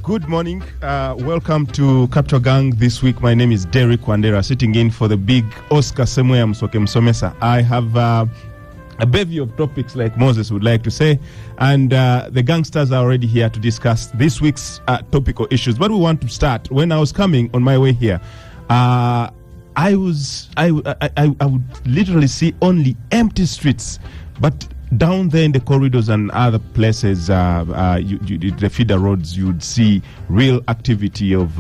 Good morning. Welcome to Capital Gang this week. My name is Derek Wandera, sitting in for the big Oscar Semuya Msoke Msomesa. I have a bevy of topics, like Moses would like to say, and the gangsters are already here to discuss this week's topical issues. But we want to start. When I was coming on my way here, I would literally see only empty streets, but down there in the corridors and other places, the feeder roads, you'd see real activity of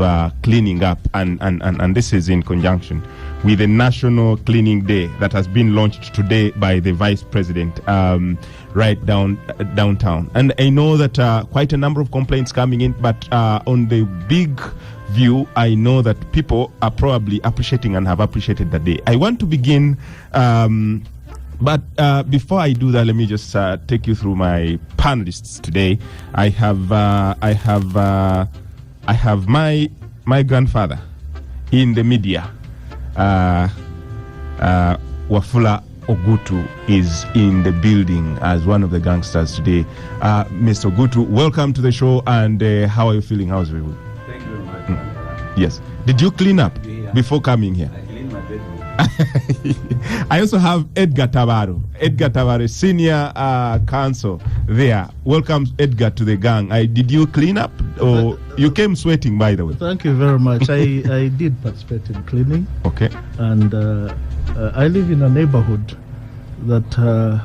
cleaning up, and this is in conjunction with the National Cleaning Day that has been launched today by the Vice President right downtown. And I know that quite a number of complaints coming in, but on the big view, I know that people are probably appreciating and have appreciated the day. I want to begin but before I do that, let me just take you through my panelists today. I have my grandfather in the media. Wafula Ogutu is in the building as one of the gangsters today. Mr. Ogutu, welcome to the show. And how are you feeling? How's it? Thank you very much. Yes. Did you clean up before coming here? I also have Edgar Tavaro, senior counsel there. Welcome, Edgar, to the gang. Did you clean up, or you came sweating, by the way? Thank you very much. I did participate in cleaning. Okay. And I live in a neighborhood that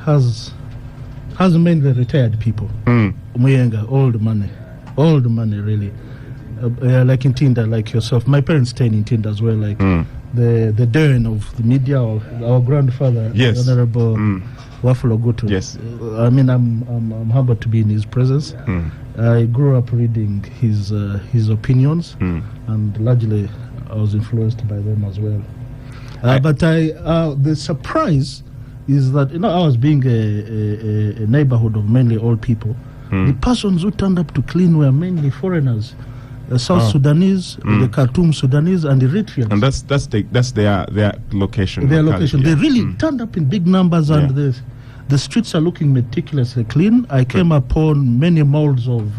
has mainly retired people. Muyenga, old money, really. Like in Tinda, like yourself. My parents stayed in Tinda as well, like the dawn of the media, of our grandfather, yes. Honorable Wafula Ogutu. Yes. I mean, I'm humbled to be in his presence. I grew up reading his opinions, and largely I was influenced by them as well. But the surprise is that, I was being a neighborhood of mainly old people. The persons who turned up to clean were mainly foreigners. South Sudanese, the Khartoum Sudanese, and the Eritreans. And that's their location. Their location. They really turned up in big numbers, and the streets are looking meticulously clean. I came upon many molds of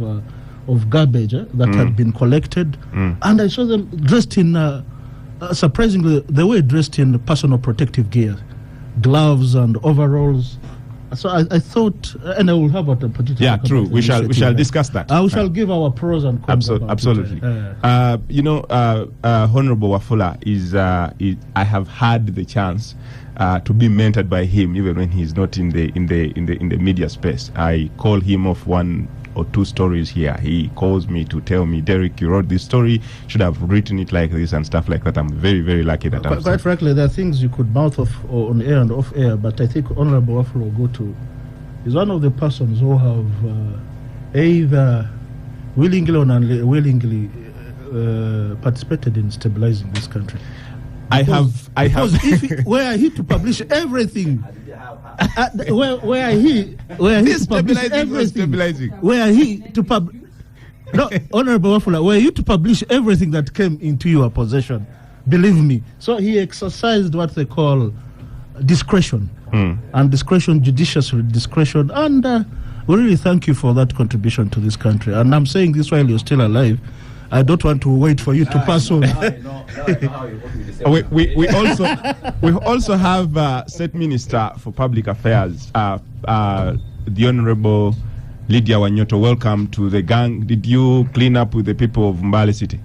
garbage that had been collected, and I saw them dressed in, surprisingly, they were dressed in personal protective gear, gloves and overalls. So I thought, and I will have a particular. Yeah, true. We shall discuss that. We shall give our pros and cons. Absolutely. Honorable Wafula is. I have had the chance to be mentored by him, even when he's not in the media space. I call him off one or two stories here. He calls me to tell me, Derek, you wrote this story, should have written it like this and stuff like that. I'm very, very lucky that I'm quite frankly, there are things you could mouth off on air and off air, but I think Honorable Wafula Ogutu is one of the persons who have either willingly or unwillingly participated in stabilizing this country. Because if were he to publish everything, were he to publish everything, no, Honorable Wafula, were you to publish everything that came into your possession, believe me. So he exercised what they call discretion, and discretion, judicious discretion, and we really thank you for that contribution to this country. And I'm saying this while you're still alive. I don't want to wait for you to pass on. We also have State Minister for Public Affairs, the Honorable Lydia Wanyoto. Welcome to the gang. Did you clean up with the people of Mbale City?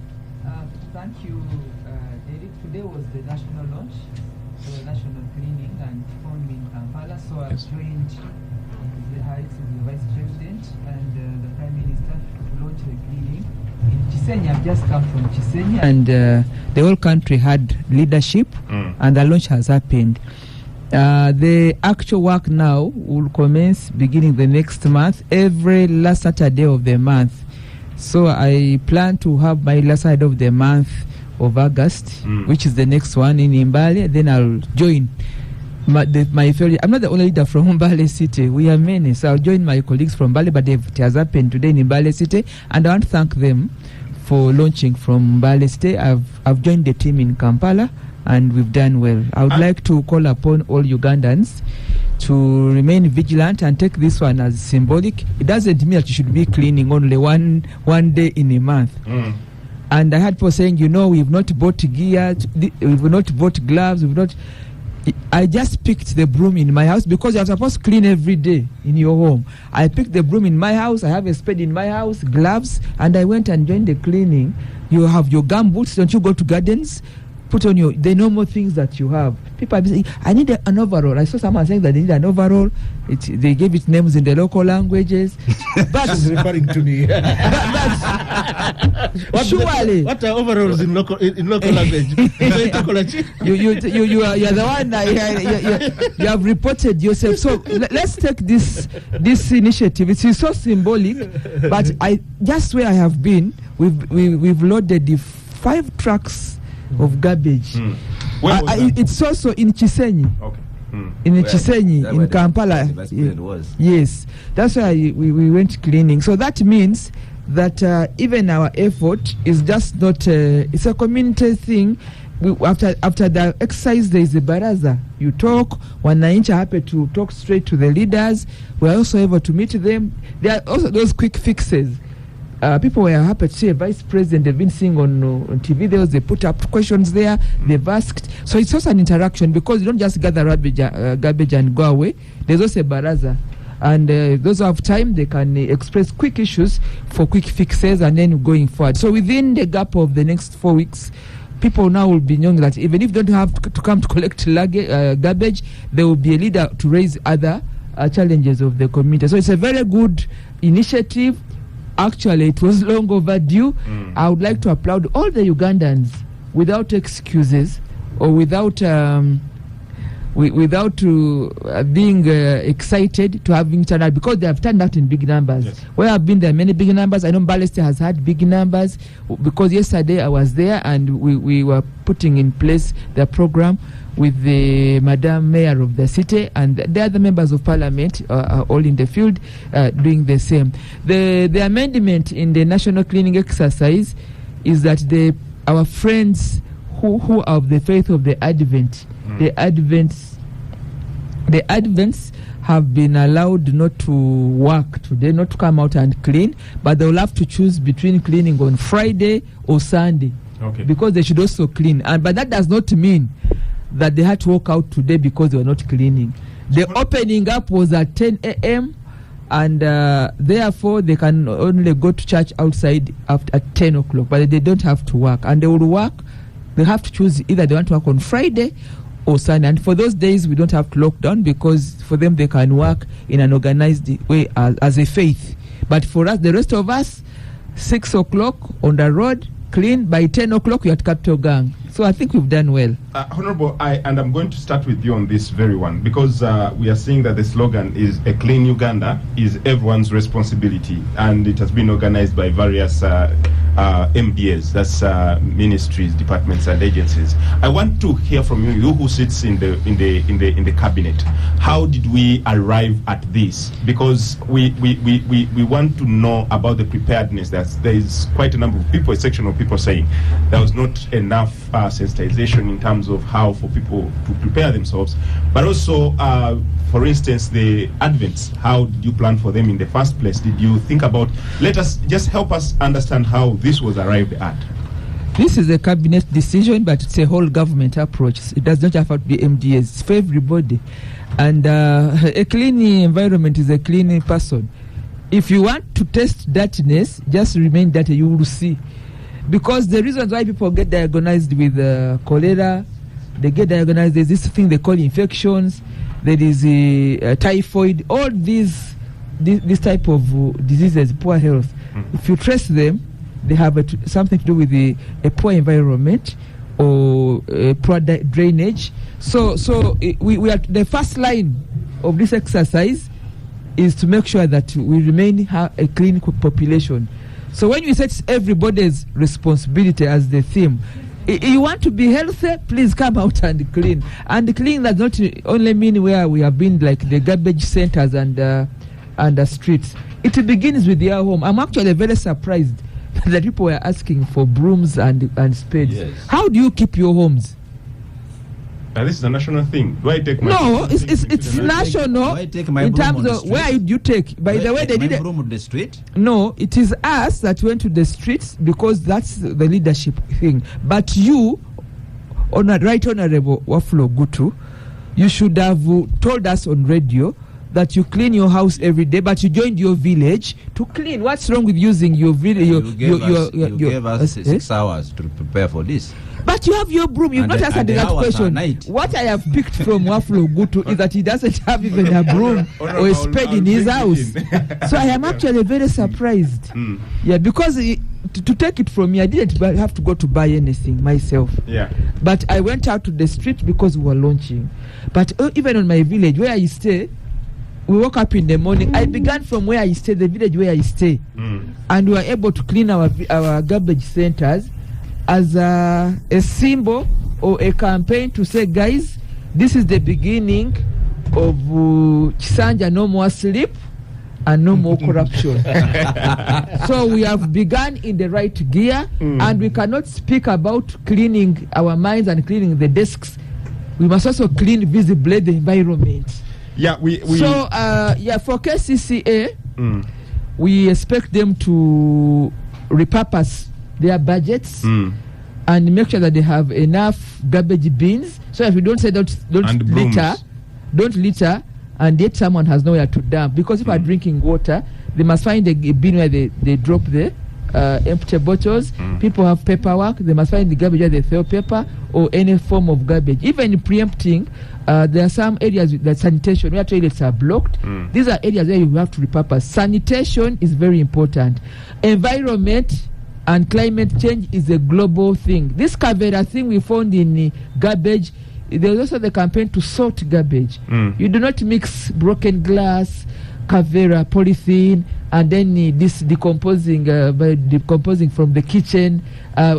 Thank you, Derek. Today was the national launch, so national cleaning and formed in Kampala. So I joined the heights of the Vice President and the Prime Minister to launch the cleaning. In Chisenyi, I've just come from Chisenyi, and the whole country had leadership, and the launch has happened. The actual work now will commence beginning the next month, every last Saturday of the month. So I plan to have my last Saturday of the month of August, which is the next one in Mbale. Then I'll join my fellow. I'm not the only leader from Mbale City. We are many, so I'll join my colleagues from Mbale, but it has happened today in Mbale City, and I want to thank them for launching from Mbale City. I've joined the team in Kampala, and we've done well. I would like to call upon all Ugandans to remain vigilant and take this one as symbolic. It doesn't mean that you should be cleaning only one day in a month. And I had people saying, we've not bought gear, we've not bought gloves, I just picked the broom in my house because you're supposed to clean every day in your home. I picked the broom in my house, I have a spade in my house, gloves, and I went and joined the cleaning. You have your gum boots, don't you go to gardens? Put on the normal things that you have. People are saying, I need an overall. I saw someone saying that they need an overall. They gave it names in the local languages. But She's referring to me. surely, What are overalls in local language? you are the one. You have reported yourself. So let's take this initiative. It is so symbolic. But just where I have been, we've loaded the 5 trucks of garbage. It's also in Chisenyi. Okay. In Chisenyi, in Kampala. That's where it was. Yes, that's why we went cleaning. So that means that even our effort is just not. It's a community thing. After the exercise, there is a baraza. You talk. Wananchi are happy to talk straight to the leaders. We are also able to meet them. There are also those quick fixes. People were happy to see a vice president. They've been seeing on TV. They put up questions there. They've asked. So it's also an interaction because you don't just gather garbage and go away. There's also a baraza. And those who have time, they can express quick issues for quick fixes and then going forward. So within the gap of the next 4 weeks, people now will be knowing that even if they don't have to come to collect garbage, there will be a leader to raise other challenges of the community. So it's a very good initiative. Actually, it was long overdue. I would like to applaud all the Ugandans without excuses or without being excited to having turned out, because they have turned out in big numbers. Yes. Where I've been, there are many big numbers. I know Baleste has had big numbers because yesterday I was there and we were putting in place the program with the Madam Mayor of the city and the other members of parliament are all in the field doing the same. The amendment in the national cleaning exercise is that our friends who are of the faith of the Advent, the Advents have been allowed not to work today, not to come out and clean, but they will have to choose between cleaning on Friday or Sunday. Okay. Because they should also clean. But that does not mean that they had to walk out today because they were not cleaning. The opening up was at 10 a.m. and therefore they can only go to church outside at 10 o'clock, but they don't have to work. And they will work, they have to choose either they want to work on Friday or Sunday. And for those days, we don't have to lock down because for them, they can work in an organized way as a faith. But for us, the rest of us, 6 o'clock on the road, clean. By 10 o'clock, you're at Capital Gang. So I think we've done well. Honorable, I'm going to start with you on this very one because we are seeing that the slogan is a clean Uganda is everyone's responsibility, and it has been organized by various MDAs, that's ministries, departments, and agencies. I want to hear from you who sits in the cabinet. How did we arrive at this? Because we want to know about the preparedness. There is quite a number of people, a section of people saying there was not enough sensitization in terms of how for people to prepare themselves, but also for instance the Advents, how did you plan for them in the first place? Did you think about, help us understand how this was arrived at? This is a cabinet decision, but it's a whole government approach. It does not have to be MDAs, it's for everybody. And a clean environment is a clean person. If you want to test dirtiness, just remain dirty, you will see. Because the reasons why people get diagnosed with cholera, they get diagnosed, there's this thing they call infections, there is typhoid, all this type of diseases, poor health. If you trace them, they have something to do with a poor environment or poor drainage. So we are the first line of this exercise is to make sure that we remain a clean population. So when you say it's everybody's responsibility as the theme, you want to be healthy, please come out and clean. And clean does not only mean where we have been, like the garbage centers and the streets. It begins with your home. I'm actually very surprised that people were asking for brooms and spades. Yes. How do you keep your homes? This is a national thing. Do I take my No, thing it's to the national Do I take my in broom terms on the of street? where did you take. By the way, they did my it. broom on the street. No, it is us that went to the streets because that's the leadership thing. But you, Right Honorable Wafula Gutu, you should have told us on radio that you clean your house every day, but you joined your village to clean. What's wrong with using your village? You gave us 6 hours to prepare for this. But you have your broom. You've And not the- answered and the that hours are question. night. What I have picked from Wafula Gutu is that he doesn't have even a broom or a spade in his house. So I am actually very surprised. Yeah, because to take it from me, I didn't have to go to buy anything myself. Yeah. But I went out to the street because we were launching. But even on my village where I stay, we woke up in the morning. I began from where I stay, the village where I stay, and we were able to clean our garbage centers as a symbol or a campaign to say, guys, this is the beginning of Kisanja, no more sleep and no more corruption. So we have begun in the right gear, and we cannot speak about cleaning our minds and cleaning the desks. We must also clean visibly the environment. Yeah, we So, for KCCA, we expect them to repurpose their budgets and make sure that they have enough garbage bins. So if you don't say don't And litter, and yet someone has nowhere to dump. Because if are drinking water, they must find a bin where they drop the empty bottles. People have paperwork. They must find the garbage where they throw paper or any form of garbage. Even preempting, there are some areas that sanitation where toilets are blocked. These are areas where you have to repurpose. Sanitation is very important. Environment and climate change is a global thing. This Kavera thing we found in garbage, there's also the campaign to sort garbage. You do not mix broken glass, Kavera, polythene, and then this decomposing from the kitchen.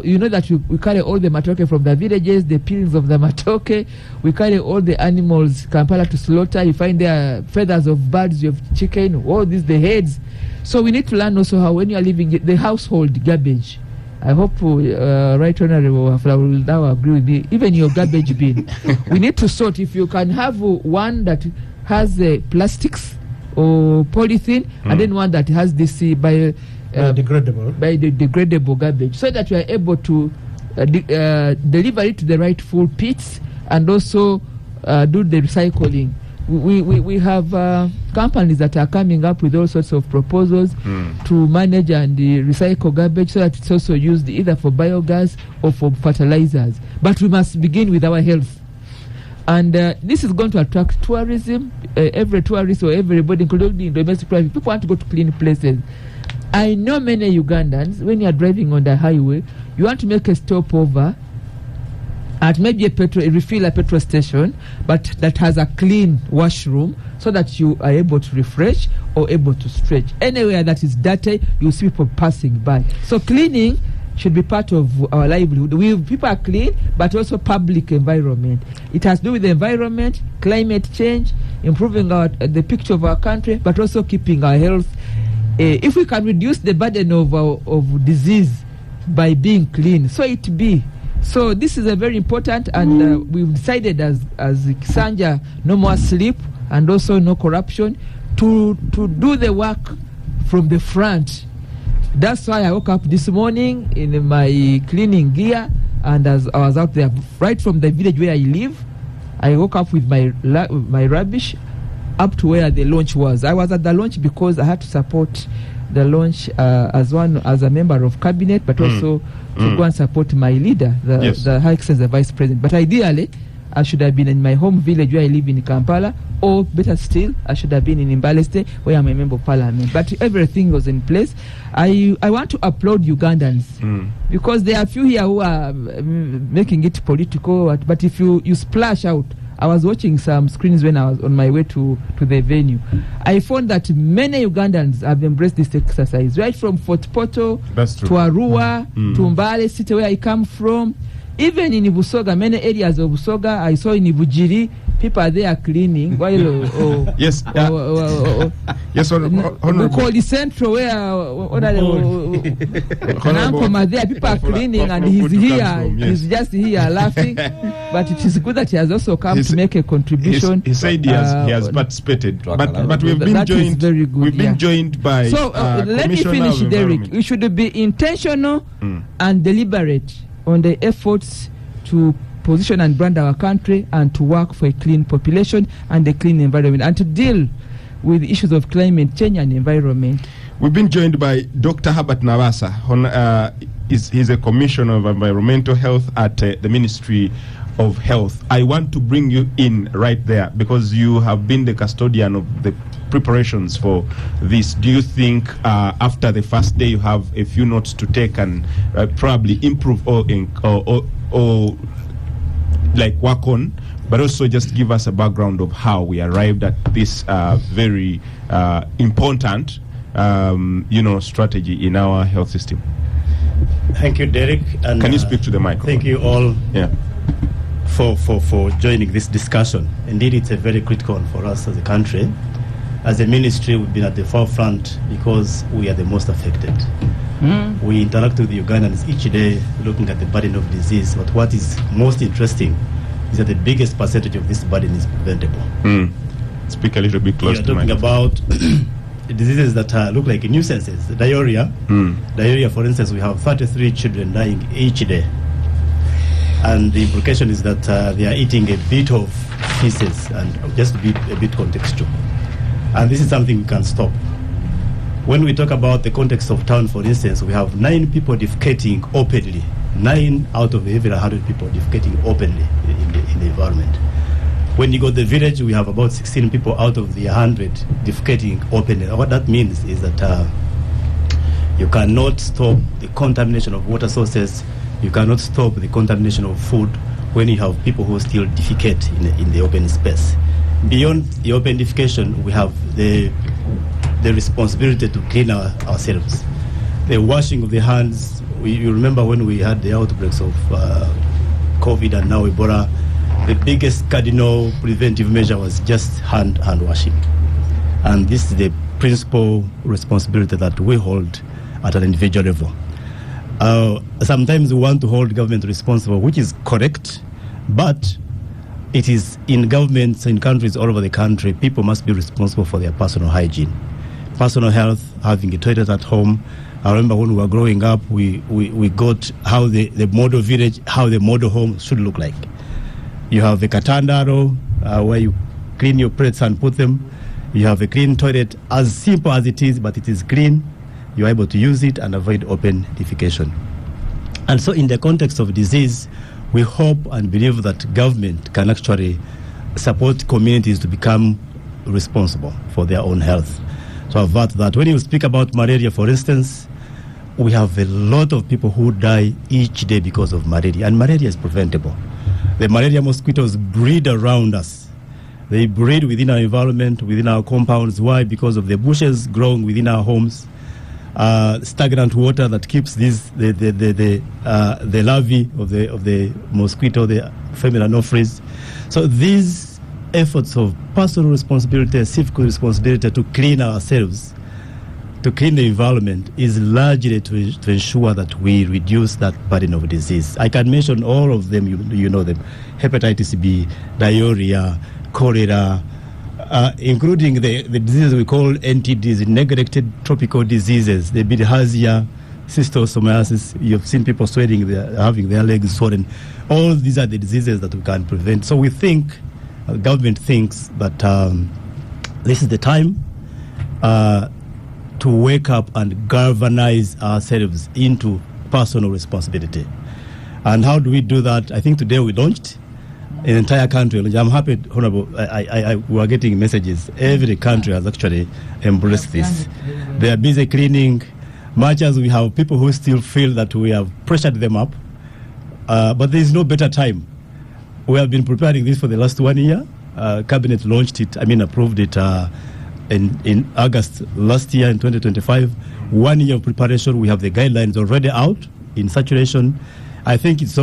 You know that we carry all the matoke from the villages, the peelings of the matoke. We carry all the animals Kampala to slaughter. You find there feathers of birds, you have chicken, all these, the heads. So we need to learn also how when you are living the household garbage. I hope Right Honorable Wafula will now agree with me. Even your garbage bin, we need to sort. If you can have one that has plastics or polythene, and then one that has this biodegradable garbage, so that we are able to deliver it to the rightful pits and also do the recycling. We have companies that are coming up with all sorts of proposals to manage and recycle garbage so that it's also used either for biogas or for fertilizers. But we must begin with our health. And this is going to attract tourism. Every tourist or everybody, including domestic private, people want to go to clean places. I know many Ugandans, when you are driving on the highway, you want to make a stopover at maybe a petrol station, but that has a clean washroom so that you are able to refresh or able to stretch. Anywhere that is dirty, you see people passing by. So cleaning should be part of our livelihood. People are clean, but also public environment. It has to do with the environment, climate change, improving the picture of our country, but also keeping our health. If we can reduce the burden of disease by being clean, so it be. So this is a very important, and we've decided as Kisanja, no more sleep and also no corruption, to do the work from the front. That's why I woke up this morning in my cleaning gear, and as I was out there right from the village where I live, I woke up with my rubbish up to where the launch was. I was at the launch because I had to support the launch as a member of cabinet, but also to go and support my leader, the High Excellency, the Vice President. But ideally, I should have been in my home village where I live in Kampala, or better still, I should have been in Mbale State where I'm a member of parliament. But everything was in place. I want to applaud Ugandans because there are a few here who are making it political, but if you splash out. I was watching some screens when I was on my way to the venue. I found that many Ugandans have embraced this exercise, right from Fort Portal to Arua to Mbale City where I come from. Even in Busoga, many areas of Busoga, I saw in Ibujiri, people are there cleaning while Yes, yes, we call the central where Uncle are there, people are cleaning, and he's here, he's just here laughing. But it is good that he has also come to make a contribution. He said he has participated, but we've been joined. Very good, we've been joined by. So let me finish, Derek. We should be intentional and deliberate on the efforts to position and brand our country, and to work for a clean population and a clean environment, and to deal with issues of climate change and environment. We've been joined by Dr. Herbert Nabasa. He's a Commissioner of Environmental Health at the Ministry of Health. I want to bring you in right there because you have been the custodian of the preparations for this. Do you think after the first day you have a few notes to take and probably improve or like work on, but also just give us a background of how we arrived at this very important strategy in our health system? Thank you, Derek. And can you speak to the microphone? Thank you all for joining this discussion. Indeed, it's a very critical one for us as a country. As a ministry, we've been at the forefront because we are the most affected. We interact with the Ugandans each day looking at the burden of disease, but what is most interesting is that the biggest percentage of this burden is preventable. Speak a little bit closer to we are talking about diseases that look like nuisances. Diarrhea. Diarrhea, for instance, we have 33 children dying each day. And the implication is that they are eating a bit of feces, and just to be a bit contextual. And this is something we can stop. When we talk about the context of town, for instance, we have 9 people defecating openly. 9 out of every 100 people defecating openly in the environment. When you go to the village, we have about 16 people out of the 100 defecating openly. What that means is that you cannot stop the contamination of water sources. You cannot stop the contamination of food when you have people who still defecate in the open space. Beyond the open defecation, we have the responsibility to clean ourselves. The washing of the hands. You remember when we had the outbreaks of COVID and now Ebola, the biggest cardinal preventive measure was just hand washing. And this is the principal responsibility that we hold at an individual level. Sometimes we want to hold government responsible, which is correct, but it is in governments, in countries all over the country, people must be responsible for their personal hygiene. Personal health, having a toilet at home. I remember when we were growing up, we got how the model village, how the model home should look like. You have the katandaro, where you clean your plates and put them. You have a clean toilet, as simple as it is, but it is clean. You're able to use it and avoid open defecation. And so in the context of disease, we hope and believe that government can actually support communities to become responsible for their own health. So avert that. When you speak about malaria, for instance, we have a lot of people who die each day because of malaria, and malaria is preventable. The malaria mosquitoes breed around us. They breed within our environment, within our compounds. Why? Because of the bushes growing within our homes, stagnant water that keeps the larvae of the mosquito, the female anopheles. So these efforts of personal responsibility, civic responsibility to clean ourselves, to clean the environment, is largely to ensure that we reduce that burden of disease. I can mention all of them, you know them: hepatitis B, diarrhea, cholera, including the diseases we call NTDs, neglected tropical diseases, the bilharzia, schistosomiasis. You've seen people sweating, having their legs swollen. All these are the diseases that we can prevent. So we think, the government thinks that this is the time to wake up and galvanize ourselves into personal responsibility. And how do we do that? I think today we launched in the entire country. I'm happy, Honorable, we are getting messages. Every country has actually embraced this. They are busy cleaning. Much as we have people who still feel that we have pressured them up, but there is no better time. We have been preparing this for the last 1 year. Cabinet launched it, approved it in August last year in 2025. 1 year of preparation. We have the guidelines already out in saturation. I think there's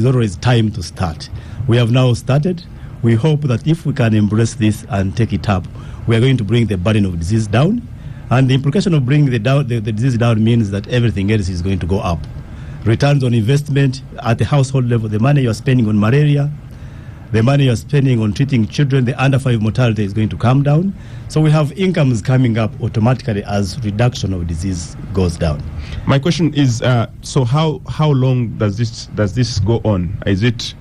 always time to start. We have now started. we hope that if we can embrace this and take it up, we are going to bring the burden of disease down. And the implication of bringing the disease down means that everything else is going to go up. Returns on investment at the household level, the money you are spending on malaria, the money you are spending on treating children, the under 5 mortality is going to come down. So we have incomes coming up automatically as reduction of disease goes down. My question is, so how long does this go on? Is it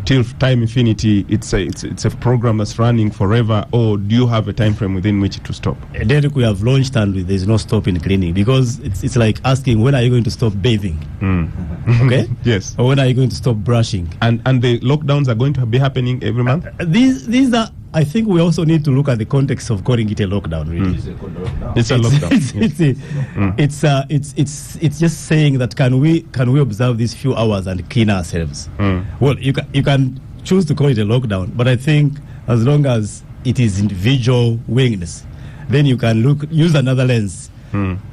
till time infinity? It's a program that's running forever, or do you have a time frame within which to stop? Derek, we have launched and there's no stop in cleaning, because it's like asking, when are you going to stop bathing? Okay? Yes. Or when are you going to stop brushing? And the lockdowns are going to be happening every month? These are, I think we also need to look at the context of calling it a lockdown, really. It's a lockdown. It's just saying that can we observe these few hours and clean ourselves? Well, you can choose to call it a lockdown, but I think as long as it is individual willingness, then you can use another lens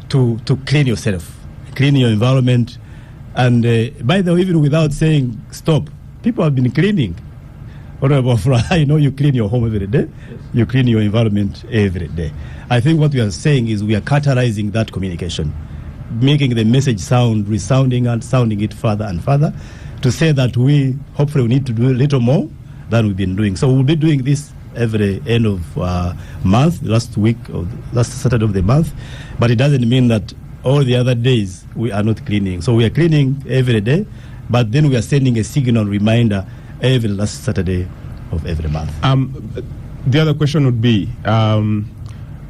to clean yourself, clean your environment. And by the way, even without saying stop, people have been cleaning. Honorable Fra, I know you clean your home every day. You clean your environment every day. I think what we are saying is we are catalyzing that communication, making the message sound resounding and sounding it further and further, to say that we hopefully need to do a little more than we've been doing. So we'll be doing this every end of month, last Saturday of the month. But it doesn't mean that all the other days we are not cleaning. So we are cleaning every day, but then we are sending a signal reminder every last Saturday of every month. The other question would be,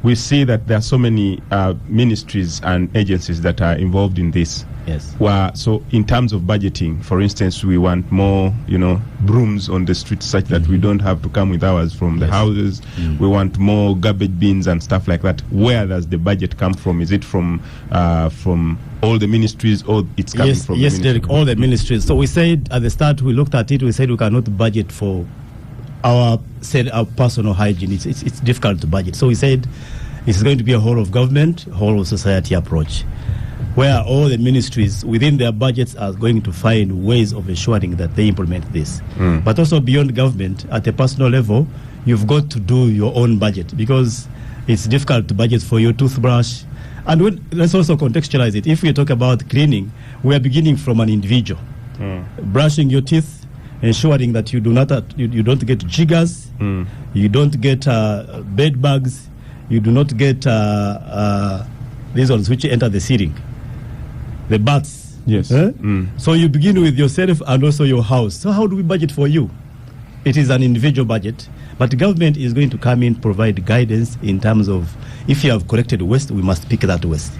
we see that there are so many ministries and agencies that are involved in this. Yes. So in terms of budgeting, for instance, we want more, brooms on the streets such that we don't have to come with ours from the houses. We want more garbage bins and stuff like that. Where does the budget come from? Is it from all the ministries, or it's coming from the ministry? Derek, all the ministries. So we said at the start, we looked at it, we said we cannot budget for our personal hygiene. It's difficult to budget. So we said it's going to be a whole of government, whole of society approach, where all the ministries within their budgets are going to find ways of ensuring that they implement this. But also beyond government, at a personal level, you've got to do your own budget, because it's difficult to budget for your toothbrush. And let's also contextualize it. If we talk about cleaning, we are beginning from an individual. Brushing your teeth, ensuring that you you don't get jiggers, you don't get bed bugs, you do not get these ones which enter the ceiling, the bats. Yes. So you begin with yourself and also your house. So how do we budget for you? It is an individual budget, but the government is going to come in, provide guidance in terms of, if you have collected waste, we must pick that waste.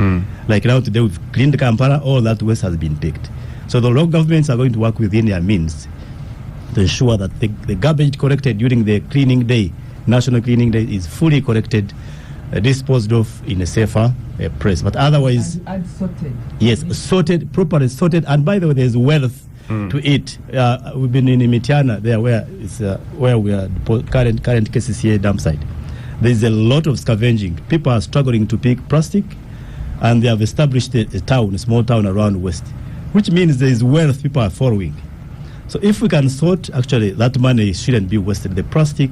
Like now today we've cleaned Kampala, all that waste has been picked. So the local governments are going to work within their means to ensure that the garbage collected during the cleaning day, National Cleaning Day, is fully collected, disposed of in a safer place. But otherwise... And sorted. Yes, sorted, properly sorted. And by the way, there's wealth to it. We've been in Mitiana, there where we are, current cases here, dump site. There's a lot of scavenging. People are struggling to pick plastic, and they have established a small town around West, which means there is wealth people are following. So if we can sort, actually, that money shouldn't be wasted. The plastic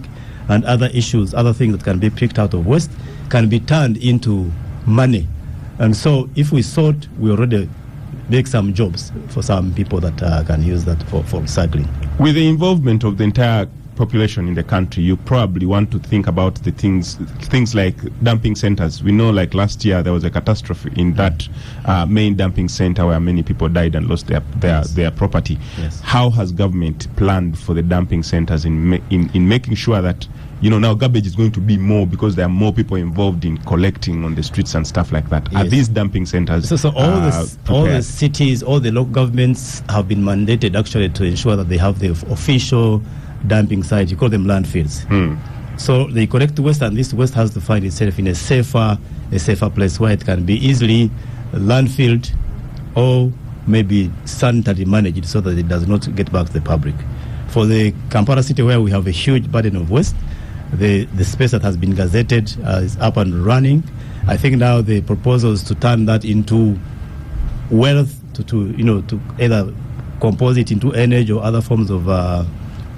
and other issues, other things that can be picked out of waste, can be turned into money. And so if we sort, we already make some jobs for some people that can use that for recycling. With the involvement of the entire population in the country, you probably want to think about the things like dumping centers. We know, like last year, there was a catastrophe in that main dumping center where many people died and lost their property. Yes. How has government planned for the dumping centers in making sure that now garbage is going to be more, because there are more people involved in collecting on the streets and stuff like that? Yes. Are these dumping centers So all the cities, all the local governments have been mandated actually to ensure that they have the official dumping sites. You call them landfills. So they collect waste, and this waste has to find itself in a safer place where it can be easily landfilled or maybe sanitary managed, so that it does not get back to the public. For the Kampala city, where we have a huge burden of waste, the space that has been gazetted is up and running. I think now the proposal is to turn that into wealth, to either compose it into energy or other forms of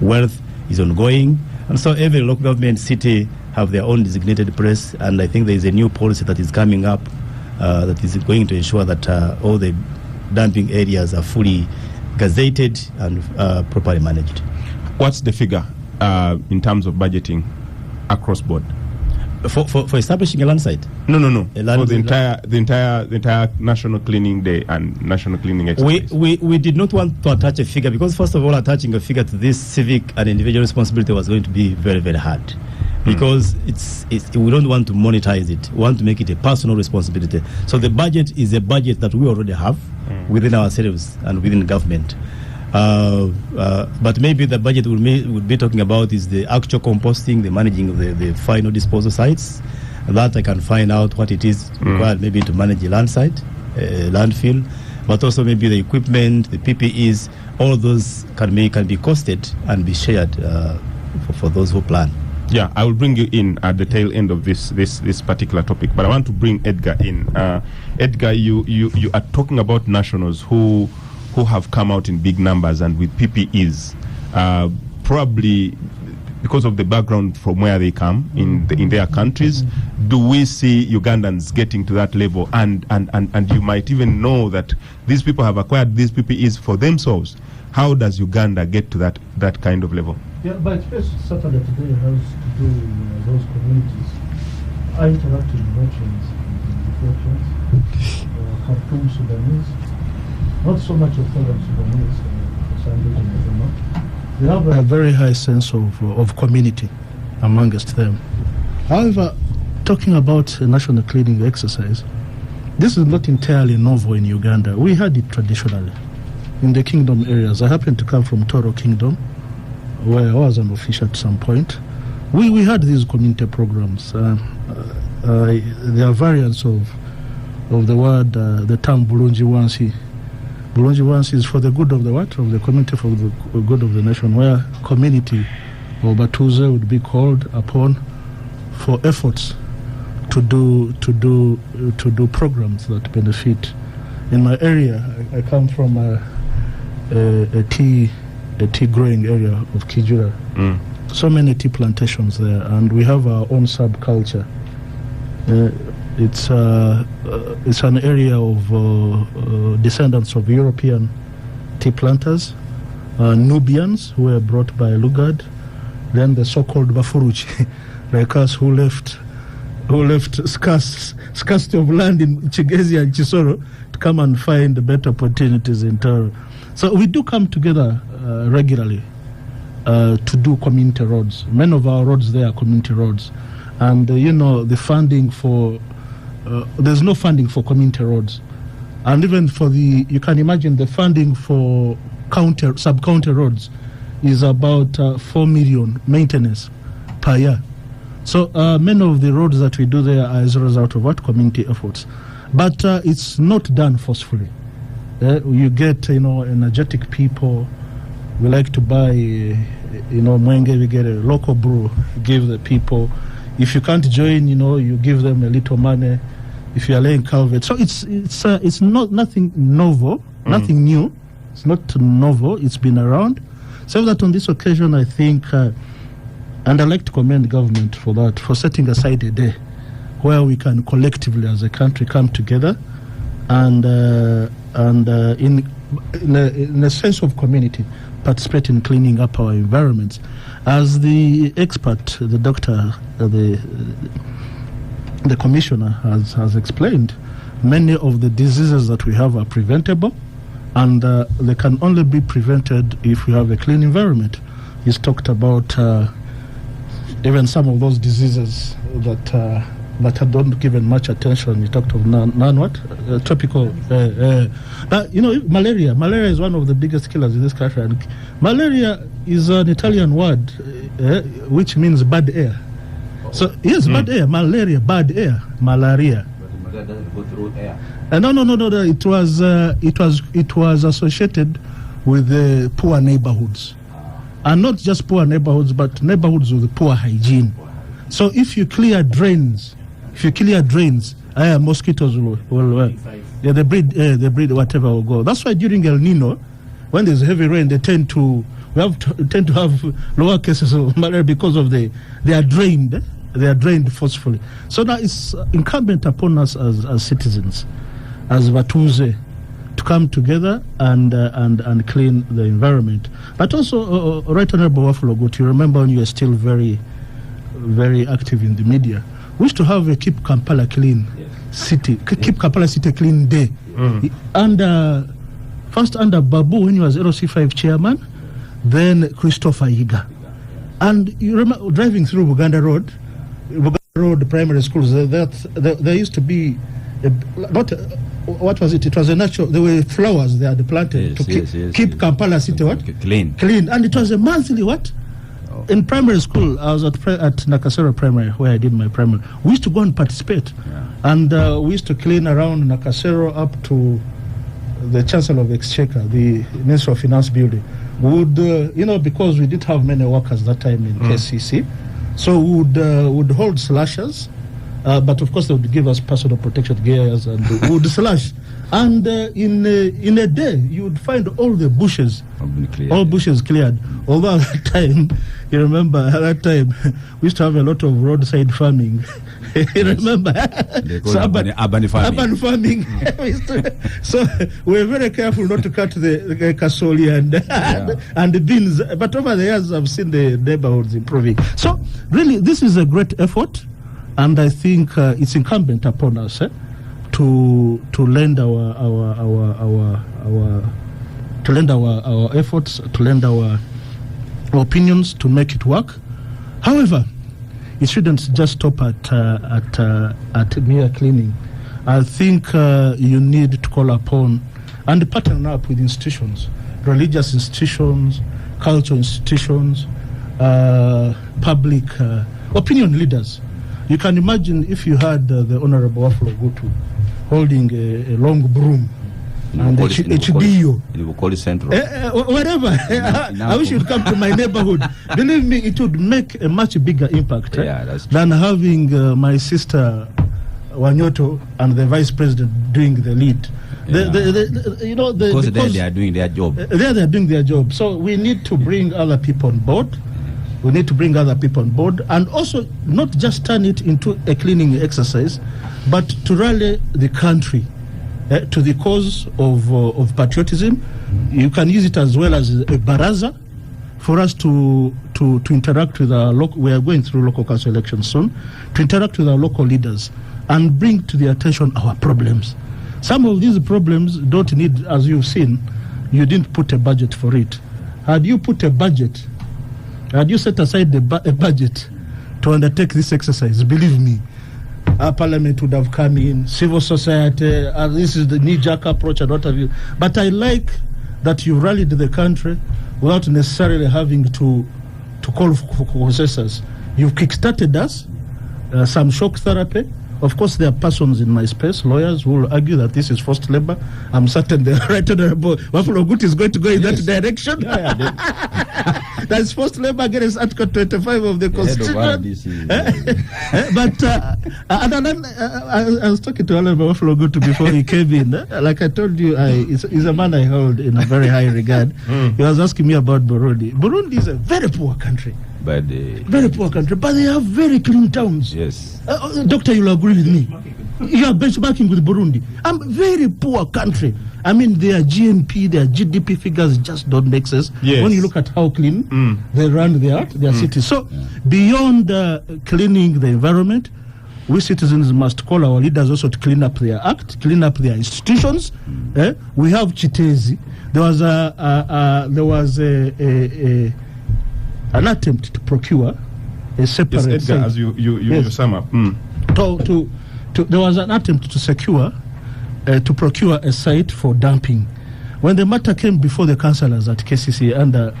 wealth, is ongoing. And so every local government city have their own designated press, and I think there is a new policy that is coming up that is going to ensure that all the dumping areas are fully gazetted and properly managed. What's the figure in terms of budgeting across board? For establishing a land site? No. For the entire National Cleaning Day and National Cleaning Exercise. We did not want to attach a figure because, first of all, attaching a figure to this civic and individual responsibility was going to be very, very hard. Because we don't want to monetize it. We want to make it a personal responsibility. So the budget is a budget that we already have within ourselves and within government. But maybe the budget we'll be talking about is the actual composting, the managing of the final disposal sites. That I can find out what it is required maybe to manage a land site, landfill, but also maybe the equipment, the PPEs, all those can be costed and be shared for those who plan. Yeah, I will bring you in at the tail end of this particular topic, but I want to bring Edgar in. Edgar, you are talking about nationals who have come out in big numbers and with PPEs, probably because of the background from where they come in their countries. Do we see Ugandans getting to that level? And you might even know that these people have acquired these PPEs for themselves. How does Uganda get to that kind of level? Yeah, but first Saturday today has to do with those communities. I interacted with veterans in Khartoum, Sudanese. Not so much of Southern Sudanese, for some reason, I don't know. They have a very high sense of community amongst them. However, talking about a national cleaning exercise, this is not entirely novel in Uganda. We had it traditionally in the kingdom areas. I happen to come from Toro Kingdom, where I was an official at some point. We had these community programs. There are variants of the word, the term Bulungi Wansi. Bulungi Wansi is for the good of the what? Of the community, for the good of the nation, where community or Batuze would be called upon for efforts to do programs that benefit. In my area, I come from a tea growing area of Kijura. So many tea plantations there, and we have our own subculture. It's an area of descendants of European tea planters, Nubians who were brought by Lugard, then the so-called Bafuruchi, like us who left scarcity of land in Chigezi and Chisoro to come and find better opportunities in Toro. So we do come together regularly to do community roads. Many of our roads there are community roads. And, the funding for, there's no funding for community roads. And even for you can imagine the funding for sub-county roads is about 4 million maintenance per year. So many of the roads that we do there are as a result of what community efforts. But it's not done forcefully. You get, energetic people. We like to buy, mwenge, we get a local brew, give the people. If you can't join, you give them a little money. If you are laying culverts, so it's not nothing novel, nothing new. It's not novel. It's been around. So that on this occasion, I think, and I'd like to commend the government for that, for setting aside a day where we can collectively, as a country, come together and in a sense of community, participate in cleaning up our environments. As the expert, the doctor, the commissioner has explained, many of the diseases that we have are preventable, and they can only be prevented if we have a clean environment. He's talked about even some of those diseases that don't given much attention. He talked of tropical. Malaria. Malaria is one of the biggest killers in this country. And malaria is an Italian word which means bad air. So yes, bad air. Malaria, bad air. Malaria. But malaria doesn't go through air. No. It was associated with the poor neighborhoods, and not just poor neighborhoods, but neighborhoods with poor hygiene. So if you clear drains, mosquitoes will they breed whatever will go. That's why during El Nino, when there's heavy rain, they tend to tend to have lower cases of malaria because of they are drained. They are drained forcefully. So now it's incumbent upon us as citizens, as Vatuze, to come together and clean the environment. But also, Right Honorable Wafula, you remember when you were still very, very active in the media, we used to have a Keep Kampala Clean City, Keep Kampala City Clean Day. And first under Babu when he was LOC5 chairman, then Christopher Yiga. And you remember driving through Buganda Road primary schools, there used to be what was it? It was a natural. There were flowers they had planted to keep Kampala City clean. And it was a monthly In primary school, I was at Nakasero Primary, where I did my primary. We used to go and participate, and we used to clean around Nakasero up to the Chancellor of Exchequer, the Minister of Finance building. We would, because we didn't have many workers that time in KCC, so we would hold slashers, but of course they would give us personal protection gears and we would slash. And in a day, you would find all the bushes, bushes cleared. Although at that time, you remember, at that time, we used to have a lot of roadside farming. You remember? So urban farming. Urban farming. So we were very careful not to cut the casoli and the beans. But over the years, I've seen the neighborhoods improving. So really, this is a great effort, and I think it's incumbent upon us to lend our efforts, to lend our opinions to make it work. However, it shouldn't just stop at mere cleaning. I think you need to call upon and partner up with institutions, religious institutions, cultural institutions, public opinion leaders. You can imagine if you had the Honorable Wafula Gutu holding a long broom and a chidio. You will call it central. Whatever. I wish you'd come to my neighborhood. Believe me, it would make a much bigger impact than having my sister Wanyoto and the vice president doing the lead. Because they are doing their job. They are doing their job. So we need to bring other people on board. And also not just turn it into a cleaning exercise, but to rally the country to the cause of patriotism. You can use it as well as a baraza for us to interact with our local. We are going through local council elections soon, to interact with our local leaders and bring to their attention our problems. Some of these problems don't need, as you've seen, you didn't put a budget for it. Had you put a budget, had you set aside a budget to undertake this exercise, believe me, our parliament would have come in, civil society, this is the knee-jerk approach and what have you. But I like that you rallied the country without necessarily having to call for consensus. You've kickstarted us, some shock therapy. Of course, there are persons in my space, lawyers, who will argue that this is forced labor. I'm certain the Right Honorable Wafula Gutu is going to go in that direction. That's forced labor against Article 25 of the Constitution. But I was talking to Honorable Wafula Gutu before he came in. Like I told you, he's a man I hold in a very high regard. He was asking me about Burundi. Burundi is a very poor country. Very poor country, but they have very clean towns. Yes. Doctor, you'll agree with me. You are benchmarking with Burundi. Very poor country. I mean, their GNP, their GDP figures just don't make sense when you look at how clean they run their cities. So, beyond cleaning the environment, we citizens must call our leaders also to clean up their act, clean up their institutions. We have Chitezi. There was an attempt to procure a separate Edgar, as you sum up. There was an attempt to secure, to procure a site for dumping. When the matter came before the councillors at KCC under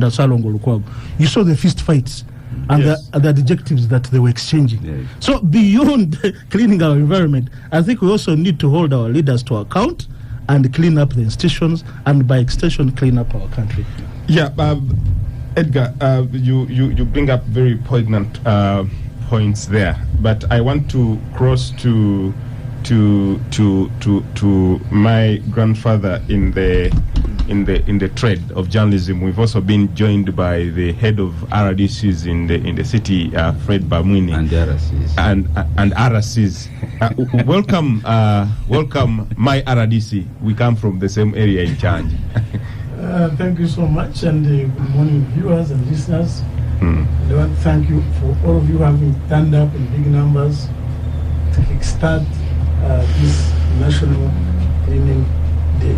Salongo Lukwago, you saw the fist fights and the adjectives that they were exchanging. So beyond cleaning our environment, I think we also need to hold our leaders to account and clean up the institutions, and by extension, clean up our country. Edgar, you bring up very poignant points there, but I want to cross to my grandfather in the in the trade of journalism. We've also been joined by the head of RDCs in the city, Fred Bamwini, And the RCs. and RCs. Welcome, my RDC. We come from the same area in Chanj. Thank you so much, and good morning, viewers and listeners. I want to thank you for all of you having turned up in big numbers to kickstart this National Cleaning Day.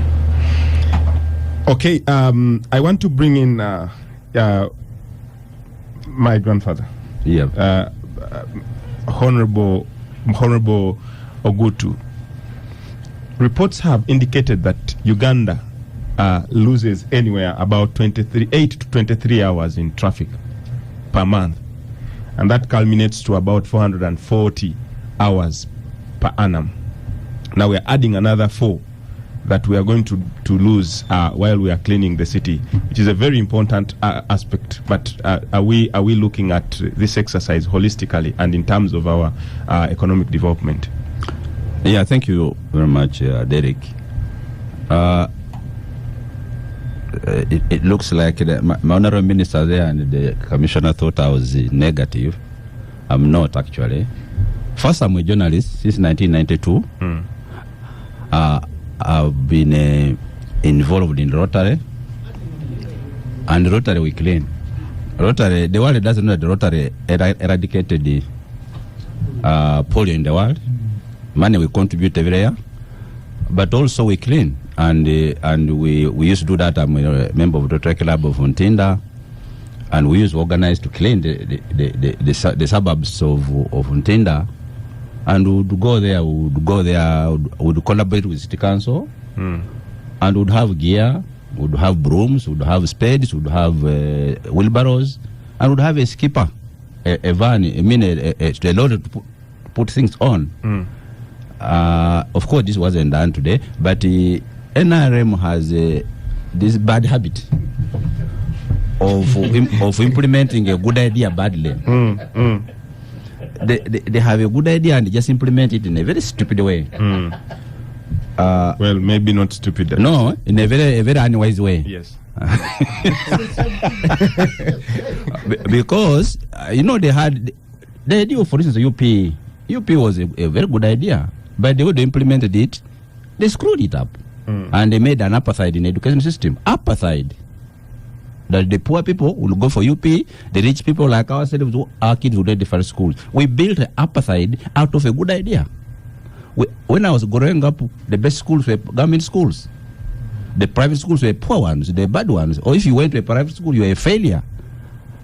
Okay, I want to bring in my grandfather, Yeah. Honorable Ogutu. Reports have indicated that Uganda loses anywhere about 8 to 23 hours in traffic per month, and that culminates to about 440 hours per annum. Now we are adding another 4 that we are going to lose while we are cleaning the city, which is a very important aspect. But are we looking at this exercise holistically and in terms of our economic development? Yeah, thank you very much, Derek. It looks like my honorable minister there and the commissioner thought I was negative. I'm not, actually. First, I'm a journalist since 1992. I've been involved in Rotary, and Rotary we clean. Rotary, the world doesn't know that Rotary eradicated the polio in the world. Money we contribute every year, but also we clean, and we used to do that. I'm a member of the Rotary Club of Ntinda, and we used to organize to clean the suburbs of Ntinda. And we would go there, would collaborate with City Council, and would have gear, would have brooms, would have spades, would have wheelbarrows, and would have a skipper, a van, a loader to put things on. Of course, this wasn't done today, but NRM has this bad habit of implementing a good idea badly. They have a good idea and just implement it in a very stupid way. Well, maybe not stupid. No, in a very unwise way. Yes. Because they had the idea, for instance, UP was a very good idea, but the way they implemented it, they screwed it up, and they made an apartheid in the education system. Apartheid. That the poor people will go for UP, the rich people like ourselves, our kids will go to different schools. We built an apartheid out of a good idea. When I was growing up, the best schools were government schools. The private schools were poor ones, the bad ones. Or if you went to a private school, you were a failure.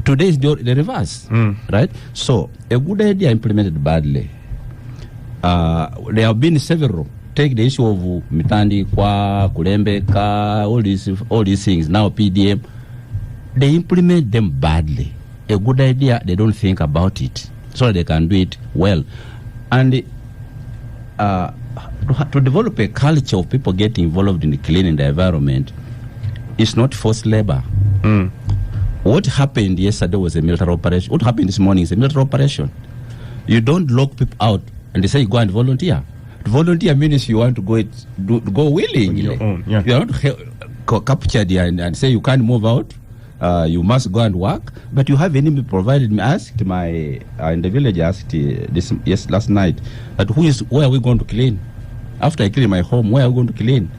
Today is the reverse, right? So, a good idea implemented badly. There have been several. Take the issue of Mitandi, Kwa, Kulembeka, all these things, now PDM. They implement them badly. A good idea, they don't think about it, so they can do it well. And to develop a culture of people getting involved in cleaning the environment is not forced labor. What happened yesterday was a military operation. What happened this morning is a military operation. You don't lock people out and they say go and volunteer. Volunteer means you want to go willingly. On your own, yeah. You don't capture and say you can't move out. You must go and work, but you have enemy provided me. Asked my in the village asked last night that where are we going to clean? After I clean my home, where are we going to clean?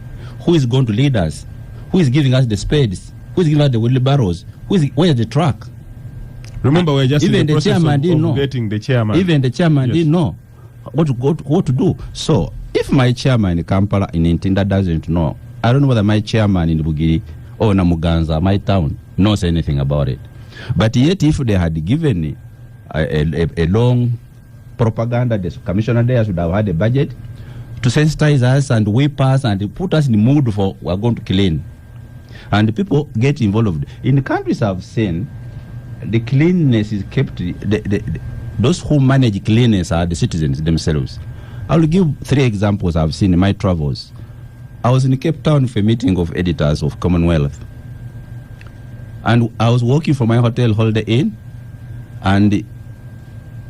Who is going to lead us? Who is giving us the spades? Who is giving us the wheelbarrows? Where is the truck? Remember, we're just even in the process of getting the chairman. Even the chairman didn't know what to do. So if my chairman in Kampala in Ntinda doesn't know, I don't know whether my chairman in Bugiri or Namuganza, my town, knows anything about it. But yet, if they had given a long propaganda, the commissioner there should have had a budget to sensitize us and whip us and put us in the mood for we're going to clean. And people get involved. In the countries I've seen, the cleanliness is kept. Those who manage cleanliness are the citizens themselves. I will give 3 examples I've seen in my travels. I was in Cape Town for a meeting of editors of Commonwealth. And I was walking from my hotel, Holiday Inn, and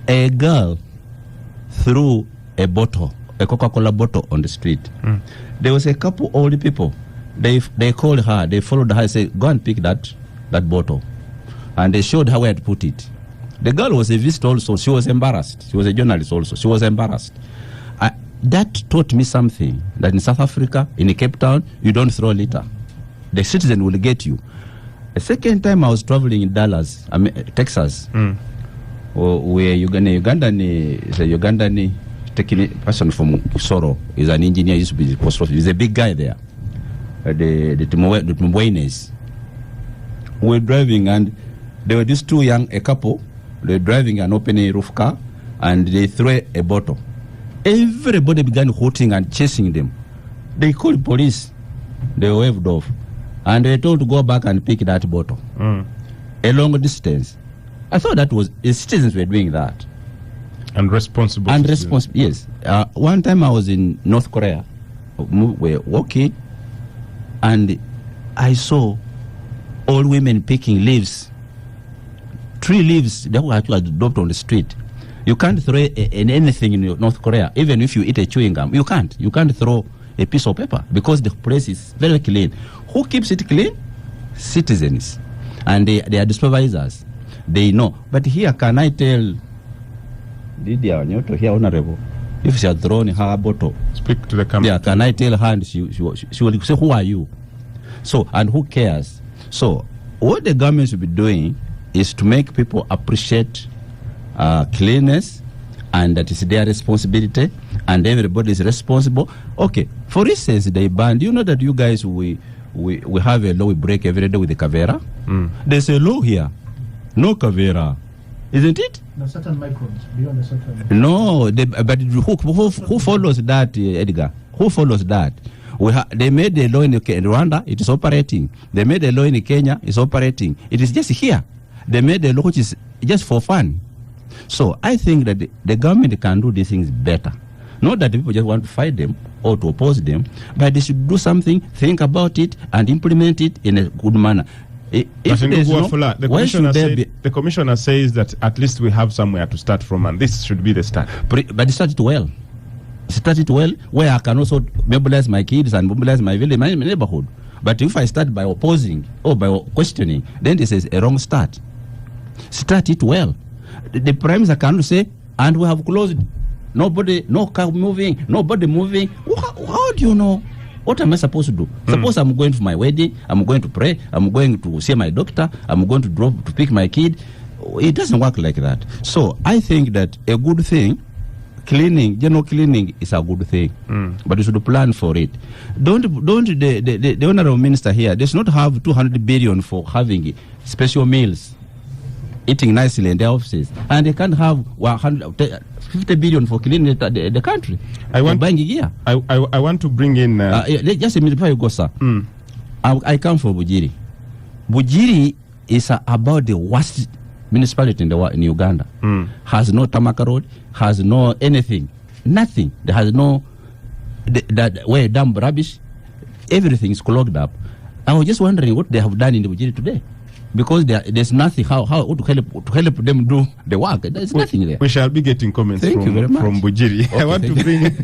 a girl threw a Coca-Cola bottle on the street. There was a couple old people. They called her, they followed her, said, go and pick that bottle. And they showed her where to put it. The girl was a visitor also. She was embarrassed. She was a journalist also. She was embarrassed. That taught me something, that in South Africa, in Cape Town, you don't throw litter. The citizen will get you. The second time I was traveling in Dallas, Texas, where Ugandan taking a person from Soro, is an engineer, used to be the post office. He's a big guy there. The Tumwenes. We were driving, and there were these a couple, they were driving an open roof car, and they threw a bottle. Everybody began hooting and chasing them. They called police. They waved off. And they were told to go back and pick that bottle. A long distance. I thought that was, the citizens were doing that. And responsible. And responsible, yes. One time I was in North Korea. We were walking, and I saw old women picking leaves. 3 leaves that were actually dropped on the street. You can't throw anything in North Korea. Even if you eat a chewing gum, you can't. You can't throw a piece of paper because the place is very clean. Who keeps it clean? Citizens. And they are the supervisors. They know. But here, can I tell Lydia Nyoto here, Honorable, if she had thrown her bottle? Speak to the camera. Yeah, can I tell her, and she will say, who are you? So, and who cares? So, what the government should be doing is to make people appreciate cleanness, and that is their responsibility, and everybody is responsible. Okay, for instance, they banned, you know that you guys, we have a law we break every day with the Kavera? There's a law here, no Kavera, isn't it? No, certain microns, beyond a certain... No, but who follows that, Edgar? Who follows that? They made a law in Rwanda, it is operating. They made a law in Kenya, it's operating. It is just here. They made a law which is just for fun. So I think that the government can do these things better. Not that people just want to fight them or to oppose them, but they should do something, think about it, and implement it in a good manner. The commissioner says that at least we have somewhere to start from, and this should be the start. But start it well. Start it well, where I can also mobilize my kids and mobilize my village, my neighborhood. But if I start by opposing or by questioning, then this is a wrong start. Start it well. The Prime Minister can say, and we have closed. Nobody, no car moving, nobody moving. How do you know? What am I supposed to do? Suppose I'm going to my wedding, I'm going to pray, I'm going to see my doctor, I'm going to drop to pick my kid. It doesn't work like that. So I think that a good thing, cleaning, general cleaning is a good thing, but you should plan for it. Don't the honorable minister here does not have 200 billion for having special meals, eating nicely in their offices, and they can't have 150 billion for cleaning the country. Buying gear. I want to bring in... just a minute before you go, sir. I come from Bujiri. Bujiri is about the worst municipality in Uganda. Has no tarmac road, has no anything, nothing. There has no where dump rubbish. Everything is clogged up. I was just wondering what they have done in the Bujiri today, because there's nothing how to help them do the work. There's nothing there. We shall be getting comments from Bujiri. Okay, I want to bring in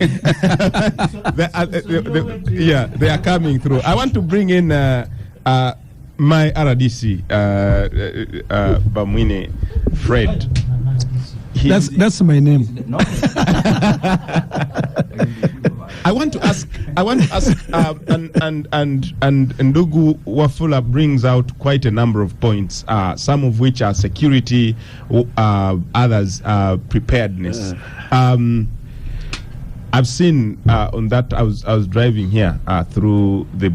they are coming through. I want to bring in my RDC Bamwine Fred. That's my name. I want to ask, and Ndugu Wafula brings out quite a number of points, some of which are security, others preparedness. I've seen on that, I was driving here through the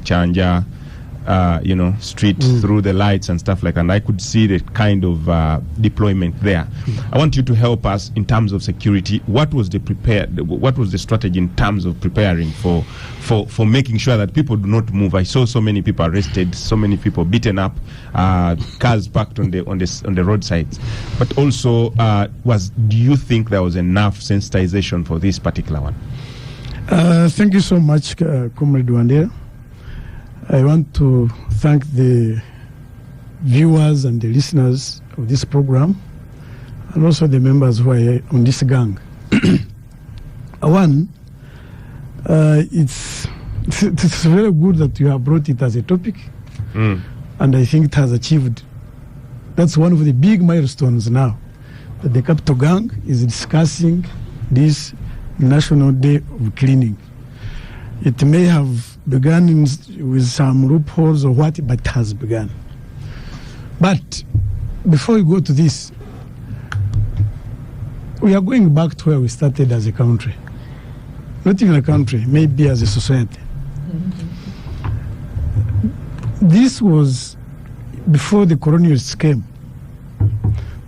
Chanja street, through the lights and stuff like that, and I could see the kind of deployment there. I want you to help us in terms of security. What was the strategy in terms of preparing for making sure that people do not move? I saw so many people arrested, so many people beaten up, cars parked on the roadsides. But also, do you think there was enough sensitization for this particular one? Thank you so much, Comrade Wandera. I want to thank the viewers and the listeners of this program, and also the members who are on this gang. One, it's it's very good that you have brought it as a topic, and I think it has achieved. That's one of the big milestones now, that the Capital Gang is discussing this National Day of Cleaning. It may have begun with some loopholes or what, but it has begun. But before we go to this, we are going back to where we started as a country. Not even a country, maybe as a society. This was before the colonialists came.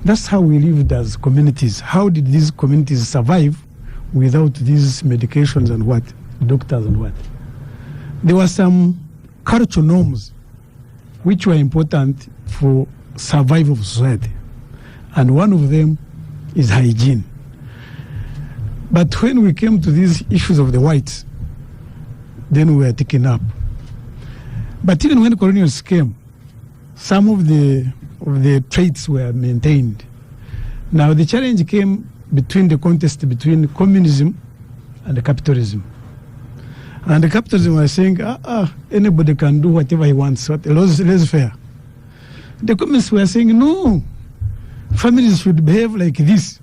That's how we lived as communities. How did these communities survive without these medications and what? Doctors and what? There were some cultural norms which were important for survival of society. And one of them is hygiene. But when we came to these issues of the whites, then we were taken up. But even when colonials came, some of the traits were maintained. Now the challenge came between the contest between communism and capitalism. And the capitalism was saying, anybody can do whatever he wants, laissez-faire. The communists were saying, no, families should behave like this.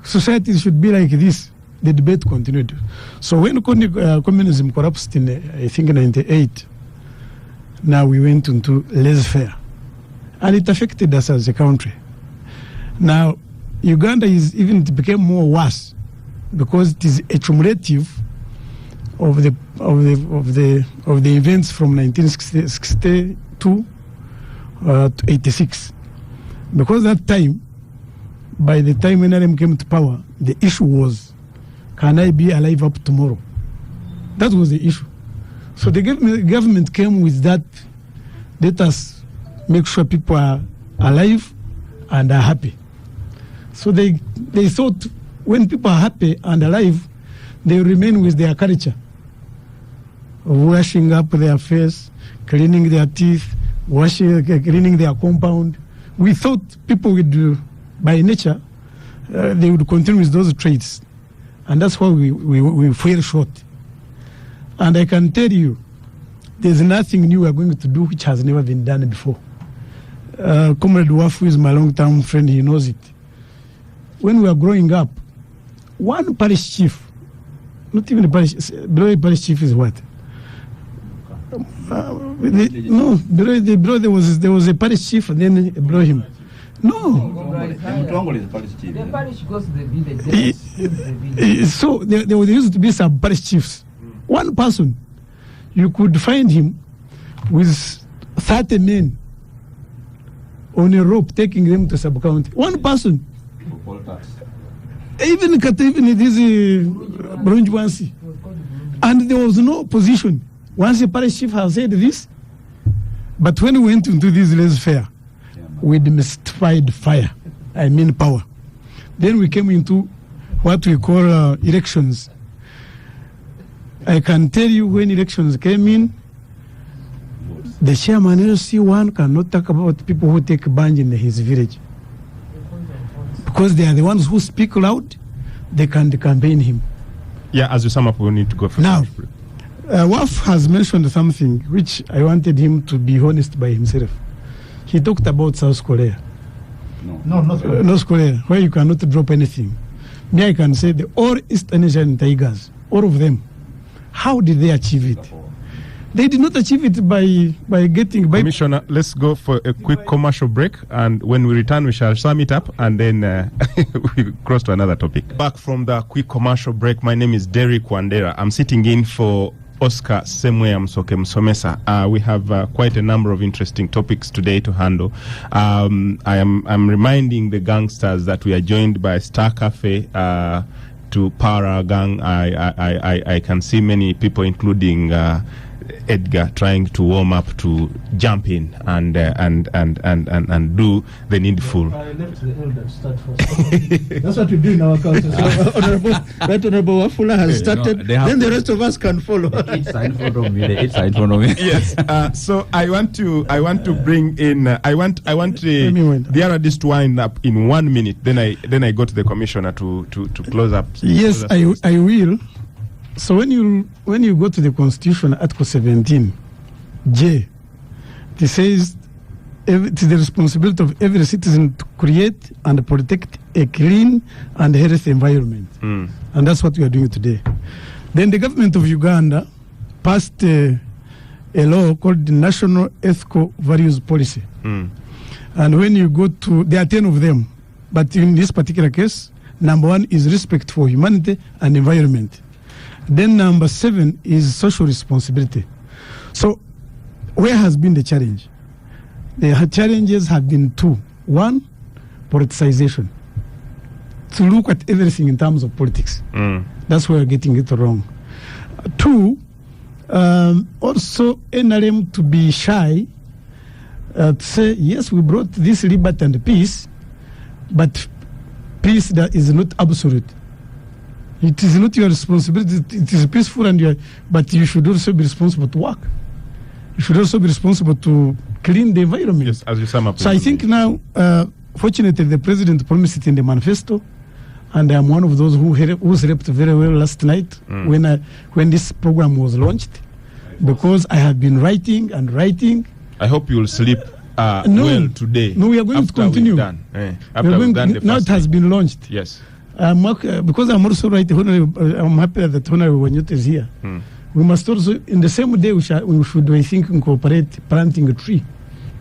Societies should be like this. The debate continued. So when communism collapsed in, I think, 98, now we went into laissez-faire. And it affected us as a country. Now, Uganda it became more worse because it is a cumulative of the events from 1962 to 86. Because that time, by the time NRM came to power, the issue was, can I be alive up tomorrow? That was the issue. So the government came with that, let us make sure people are alive and are happy. So they thought when people are happy and alive, they remain with their culture of washing up their face, cleaning their teeth, cleaning their compound. We thought people would, by nature, they would continue with those traits. And that's why we fell short. And I can tell you, there's nothing new we're going to do which has never been done before. Comrade Wafu is my long-term friend, he knows it. When we were growing up, one parish chief, not even a parish, below a parish chief is what? Below there was a parish chief and then below him. No. The parish goes to the village. So there used to be some parish chiefs. One person, you could find him with 30 men on a rope taking them to sub-county. One person. Even this Brunjwansi. And there was no opposition. Once the parish chief has said this, but when we went into this laissez-faire, we demystified power. Then we came into what we call elections. I can tell you when elections came in, the chairman LC1 cannot talk about people who take banj in his village. Because they are the ones who speak loud, they can campaign him. Yeah, as you sum up, we need to go for now. Waf has mentioned something which I wanted him to be honest by himself. He talked about South Korea. No, North Korea, where you cannot drop anything. Me, I can say all Eastern Asian tigers, all of them, how did they achieve it? They did not achieve it by getting... Commissioner, let's go for a quick commercial break, and when we return, we shall sum it up, and then we cross to another topic. Back from the quick commercial break, my name is Derek Wandera. I'm sitting in for Oscar Semwe Msoke Msomesa. We have quite a number of interesting topics today to handle. I'm reminding the gangsters that we are joined by Star Cafe to power our gang. I can see many people, including Edgar, trying to warm up to jump in and do the needful. I left the elder to start first. That's what we do in our council. So Honorable Wafula has started, then the rest of us can follow. It's in front of me. It's in front of me. Yes. So I want to bring in. I want the RDs to wind up in 1 minute. Then I go to the commissioner to close up. Yes, I will. So when you go to the Constitution, Article 17, J, it says it is the responsibility of every citizen to create and protect a clean and healthy environment. And that's what we are doing today. Then the government of Uganda passed a law called the National Ethical Values Policy. And when you go to, there are 10 of them, but in this particular case, number 1 is respect for humanity and environment. Then number 7 is social responsibility. So where has been the challenge? The challenges have been 2. 1, politicization. To look at everything in terms of politics. That's where we're getting it wrong. 2, also NRM to be shy, to say, yes, we brought this liberty and peace, but peace that is not absolute. It is not your responsibility. It is peaceful, but you should also be responsible to work. You should also be responsible to clean the environment. Yes, as you sum up. So I think now, fortunately, the president promised it in the manifesto, and I'm one of those who slept very well last night when this program was launched, because I have been writing and writing. I hope you will sleep well today. No, we are going to continue. Now it has been launched. Yes. Because I'm also writing, I'm happy that Honorable Wanyuta is here. We must also, in the same day, we should, I think, incorporate planting a tree.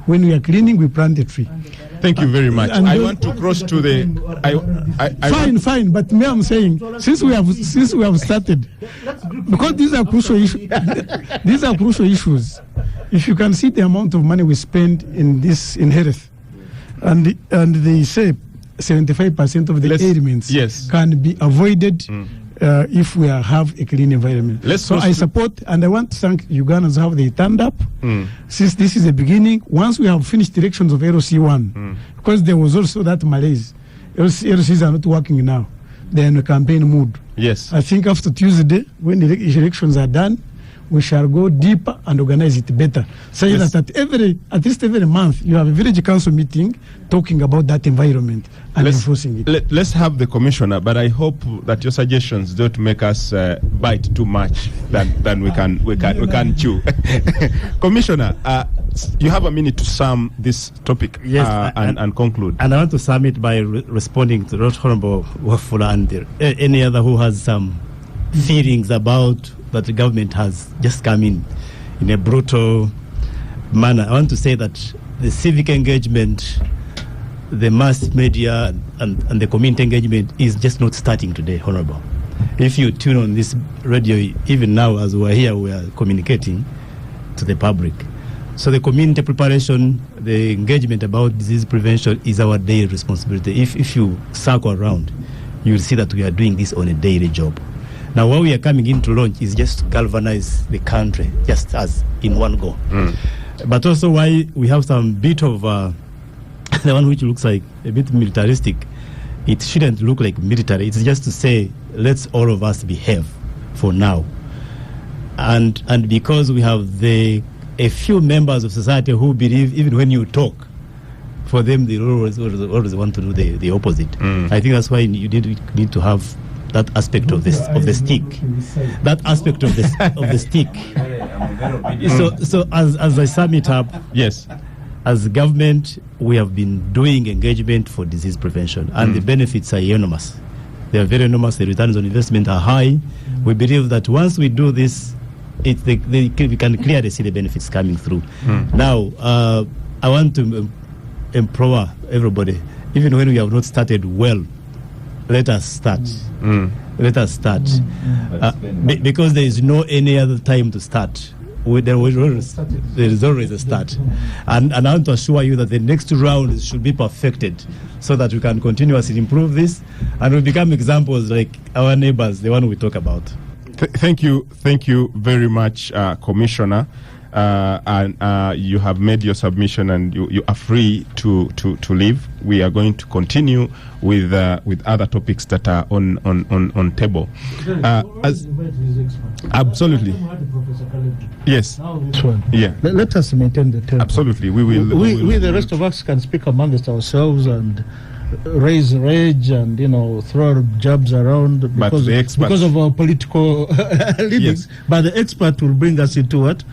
When we are cleaning, we plant a tree. Thank you very much. I want to cross to the. Fine. But me, I'm saying, since we have started, because these are crucial issues. These are crucial issues. If you can see the amount of money we spend in health, and they say 75% of the ailments can be avoided if we have a clean environment. So I support, and I want to thank Ugandans how they turned up. Since this is the beginning, once we have finished elections of LC1, because there was also that malaise. LCs are not working now. They're in a campaign mood. Yes. I think after Tuesday, when the elections are done, we shall go deeper and organize it better. So that at least every month, you have a village council meeting talking about that environment and enforcing it. Let's have the commissioner, but I hope that your suggestions don't make us bite too much than we can chew. Commissioner, you have a minute to sum this topic and conclude. And I want to sum it by responding to Right Honorable Wafula and any other who has some feelings about that the government has just come in a brutal manner. I want to say that the civic engagement, the mass media, and the community engagement is just not starting today, Honorable. If you tune on this radio, even now as we are here, we are communicating to the public. So the community preparation, the engagement about disease prevention is our daily responsibility. If you circle around, you will see that we are doing this on a daily job. Now, what we are coming in to launch is just to galvanize the country, just as in one go. But also why we have some bit of the one which looks like a bit militaristic. It shouldn't look like military. It's just to say, let's all of us behave for now. And because we have a few members of society who believe even when you talk, for them they always want to do the opposite. I think that's why you need to have that aspect of the stick. That aspect of the stick. So as I sum it up, yes, as a government, we have been doing engagement for disease prevention, and the benefits are enormous. They are very enormous. The returns on investment are high. We believe that once we do this, we can clearly see the benefits coming through. Now, I want to implore everybody, even when we have not started well, let us start. Let us start. Because there is no any other time to start. There is always a start. And I want to assure you that the next round should be perfected so that we can continuously improve this and we become examples like our neighbors, the one we talk about. Thank you very much, Commissioner. And you have made your submission and you are free to leave. We are going to continue with other topics that are on table. Absolutely. Yes. Yeah. Let us maintain the table. Absolutely. We will. We the rest of us can speak amongst ourselves and raise rage and throw jabs around because, the experts- because of our political leadings. Yes. But the expert will bring us into it,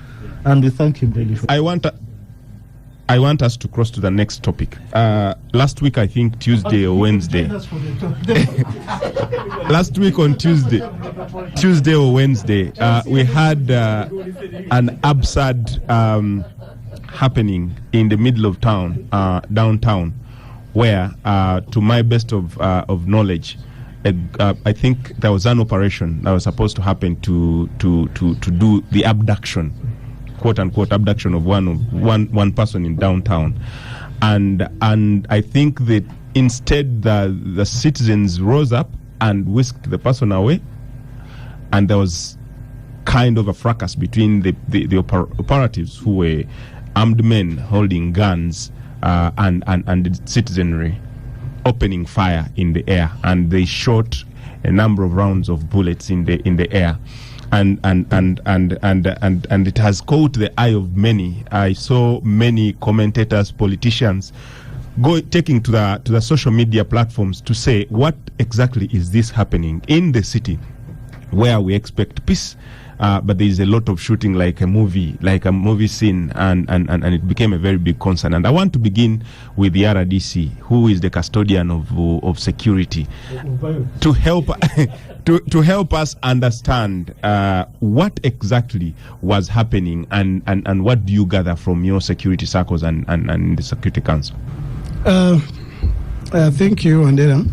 and we thank him really for. I want us to cross to the next topic. Last week, I think Tuesday or Wednesday. Last week on Tuesday or Wednesday, we had an absurd happening in the middle of town, downtown, where, to my best of knowledge, I think there was an operation that was supposed to happen to do the abduction, quote unquote abduction of one person in downtown, and I think that instead the citizens rose up and whisked the person away, and there was kind of a fracas between the operatives who were armed men holding guns and the citizenry opening fire in the air, and they shot a number of rounds of bullets in the air. And it has caught the eye of many. I saw many commentators, politicians, taking to the social media platforms to say, what exactly is this happening in the city where we expect peace, but there is a lot of shooting, like a movie scene, and it became a very big concern. And I want to begin with the RDC, who is the custodian of security, to help to help us understand what exactly was happening, and what do you gather from your security circles and the Security Council. Thank you, Andera.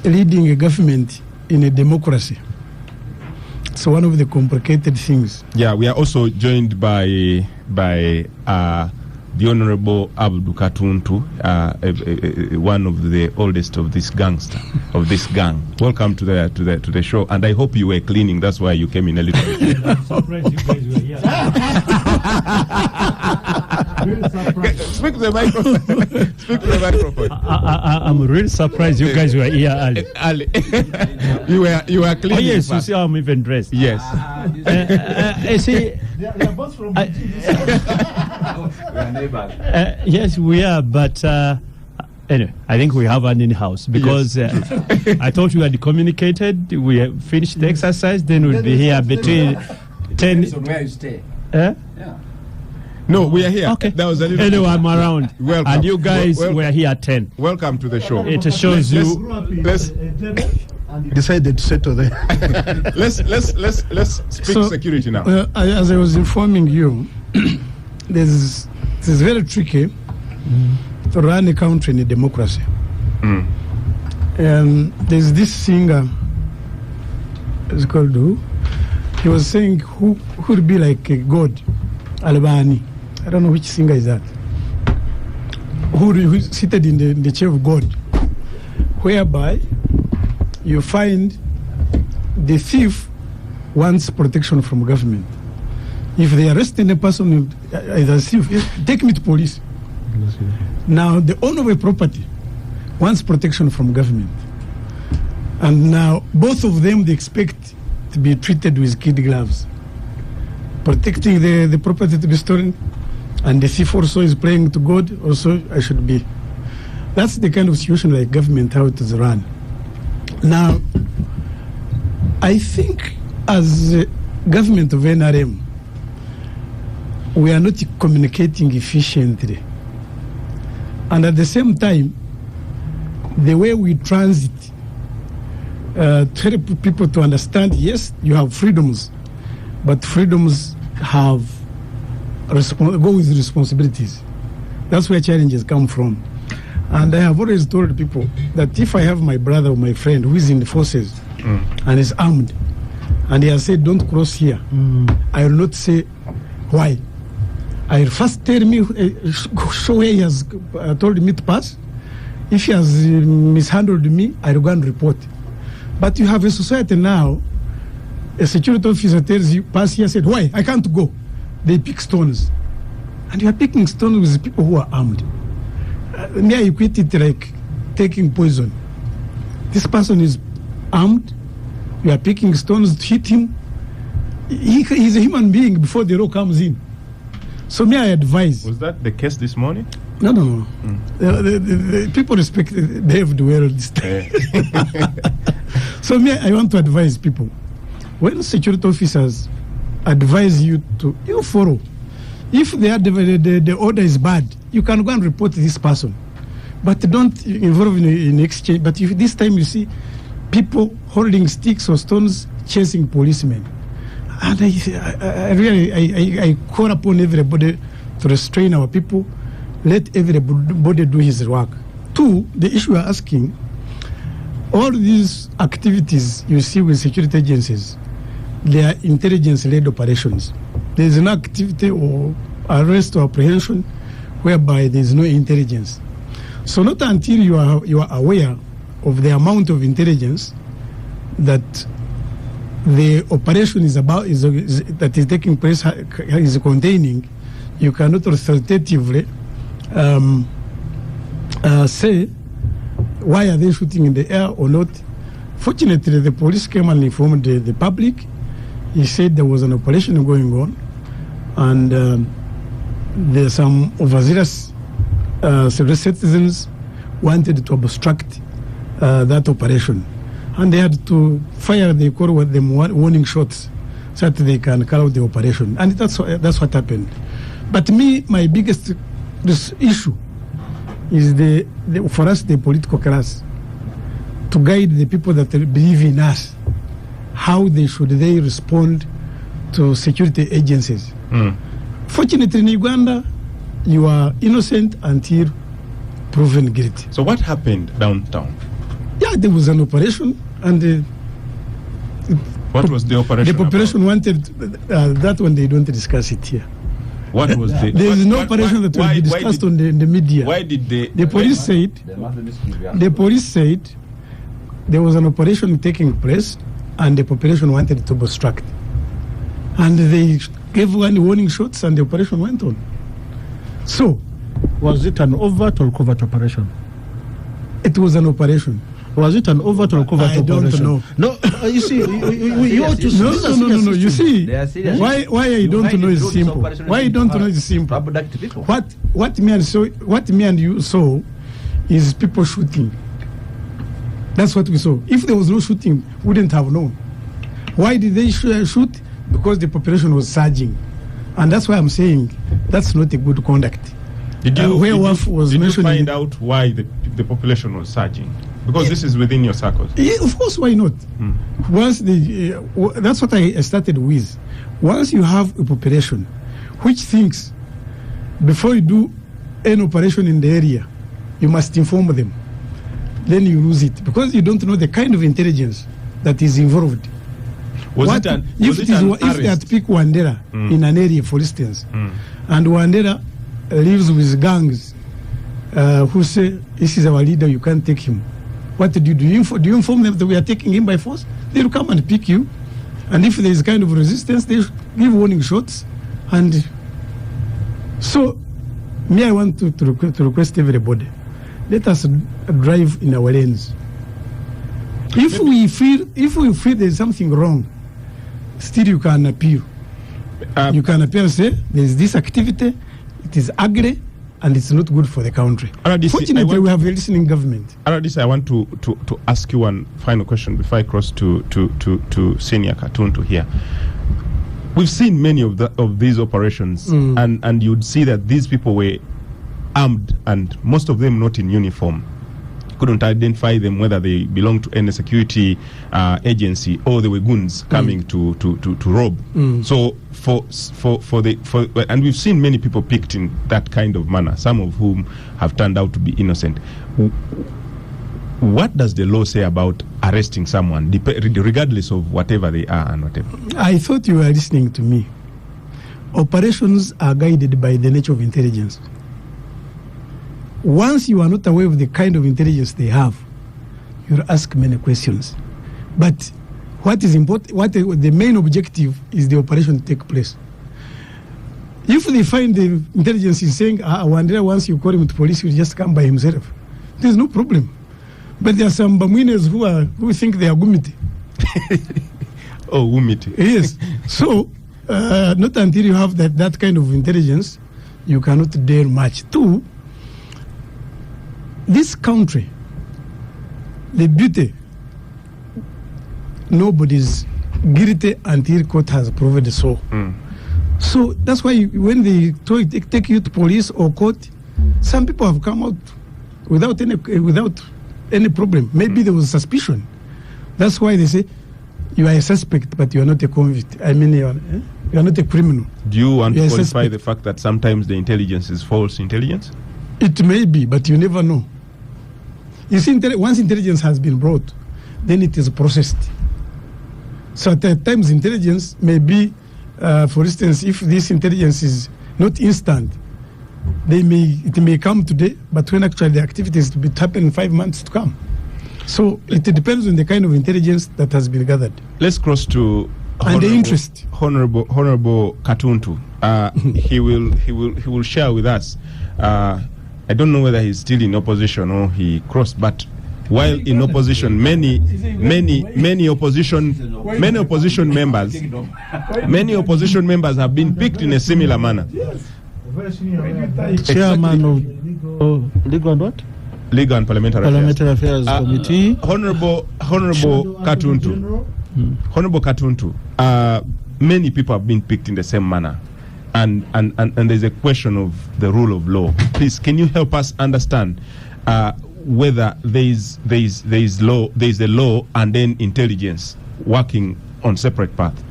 Leading a government in a democracy, it's one of the complicated things. Yeah, we are also joined by the Honorable Abdu Katuntu, one of the oldest of this gang. Welcome to the show, and I hope you were cleaning. That's why you came in a little bit. I'm surprised you guys were here. Really surprised. Speak to the microphone. Speak to the microphone. I'm really surprised you guys were here early. Ali, you were cleaning. Oh yes, you first. see how I'm even dressed. Yes. You see, They are both from yes, we are, but anyway, I think we have an in-house because I thought we had communicated. We have finished the exercise, then we'll be here between 10. Where you stay? Eh? No, we are here. Okay. That was a little. Anyway, I'm around. Welcome. And you guys Well- were here at 10. Welcome to the show. It shows you. Let's Decided to settle there. let's speak So, security now. As I was informing you, this is very tricky to run a country in a democracy. There's this singer, it's called who? He was saying who would be like a god, Albani. I don't know which singer is that. Who seated in the chair of God, whereby you find the thief wants protection from government. If they arrest any person as a thief, take me to police. Now the owner of a property wants protection from government, and now both of them they expect to be treated with kid gloves, protecting the property to be stolen, and the thief also is praying to God. Also, I should be. That's the kind of situation like government how it is run. Now, I think as a government of NRM, we are not communicating efficiently. And at the same time, the way we transit to help people to understand, yes, you have freedoms, but freedoms have go with responsibilities. That's where challenges come from. And I have always told people that if I have my brother or my friend who is in the forces and is armed, and he has said, don't cross here, I will not say why. I will first tell me, show where he has told me to pass. If he has mishandled me, I will go and report. But you have a society now, a security officer tells you, pass here, said, why? I can't go. They pick stones. And you are picking stones with people who are armed. Me, I equate it like taking poison. This person is armed. You are picking stones to hit him. He's a human being before the law comes in. So me, I advise. Was that the case this morning? No. The people respect, behaved well this time. So I want to advise people. When security officers advise you to, you follow. If the order is bad, you can go and report this person. But don't involve in exchange. But if this time you see people holding sticks or stones chasing policemen, and I call upon everybody to restrain our people. Let everybody do his work. 2, the issue you're asking, all these activities you see with security agencies, they are intelligence-led operations. There is no activity or arrest or apprehension whereby there is no intelligence. So not until you are aware of the amount of intelligence that the operation that is taking place is containing, you cannot authoritatively say why are they shooting in the air or not. Fortunately, the police came and informed the public. He said there was an operation going on, and there's some overzealous citizens wanted to obstruct that operation, and they had to fire. They call with them warning shots so that they can carry out the operation, and that's what happened. But my biggest issue is for us, the political class, to guide the people that believe in us, how they respond to security agencies. Fortunately, in Uganda, you are innocent until proven guilty. So what happened downtown? Yeah, there was an operation, and what was the operation? The population wanted that one. They don't discuss it here. What was the? There is no operation that will be discussed on the media. Why did the police said? The police said there was an operation taking place, and the population wanted to obstruct, and they gave one warning shots, and the operation went on. So, was it an overt or covert operation? It was an operation. Was it an overt or covert operation? I don't know. No, you see, you ought to. No. You see, why I don't know is simple. Why I don't know is simple. What me and you saw is people shooting. That's what we saw. If there was no shooting, we wouldn't have known. Why did they shoot? Because the population was surging, and that's why I'm saying that's not a good conduct. Did you find out why the population was surging? Because this is within your circles. Yeah, of course, why not? Once that's what I started with. Once you have a population which thinks before you do any operation in the area, you must inform them. Then you lose it because you don't know the kind of intelligence that is involved. If they had picked Wandera in an area, for instance, and Wandera lives with gangs who say, this is our leader, you can't take him. What do you do? Do you inform them that we are taking him by force? They will come and pick you. And if there is kind of resistance, they give warning shots. And so, I want to request everybody, let us drive in our lanes. If we feel there is something wrong, still you can appeal. You can appeal and say, there is this activity, it is ugly, and it's not good for the country. Fortunately, we have a listening government. Aradisi, I want to ask you one final question before I cross to Senior Cartoon to hear. We've seen many of these operations, and you'd see that these people were armed, and most of them not in uniform. Couldn't identify them whether they belong to any security agency or they were goons coming to rob. So and we've seen many people picked in that kind of manner, some of whom have turned out to be innocent. What does the law say about arresting someone, regardless of whatever they are and whatever? I thought you were listening to me. Operations are guided by the nature of intelligence. Once you are not aware of the kind of intelligence they have, you'll ask many questions. But what is important, the main objective is the operation to take place. If they find the intelligence is saying, Wandera, once you call him to police, he'll just come by himself, there's no problem. But there are some Bamwinas who think they are Gumiti. Oh, Gumiti. Yes. So, not until you have that kind of intelligence, you cannot dare much. Two, this country, the beauty, nobody's guilty until court has proved so. So that's why when they take you to police or court, some people have come out without any problem. Maybe there was suspicion. That's why they say you are a suspect, but you are not a convict. I mean, you are not a criminal. Do you want You are to a qualify suspect. the fact that sometimes the intelligence is false intelligence? It may be, but you never know. You see, once intelligence has been brought, then it is processed. So at times intelligence may be, for instance, if this intelligence is not instant, it may come today, but when actually the activities will happen in 5 months to come. So it depends on the kind of intelligence that has been gathered. Let's cross to And the interest. Honorable Katuntu. He will share with us. I don't know whether he's still in opposition or he crossed, but while in opposition, many opposition members have been picked in a similar manner. Chairman of Legal and what? Legal and Parliamentary Affairs Committee. Honorable Katuntu. Honorable Katuntu, many people have been picked in the same manner, and there's a question of the rule of law. Please, can you help us understand whether there is a law and then intelligence working on separate paths?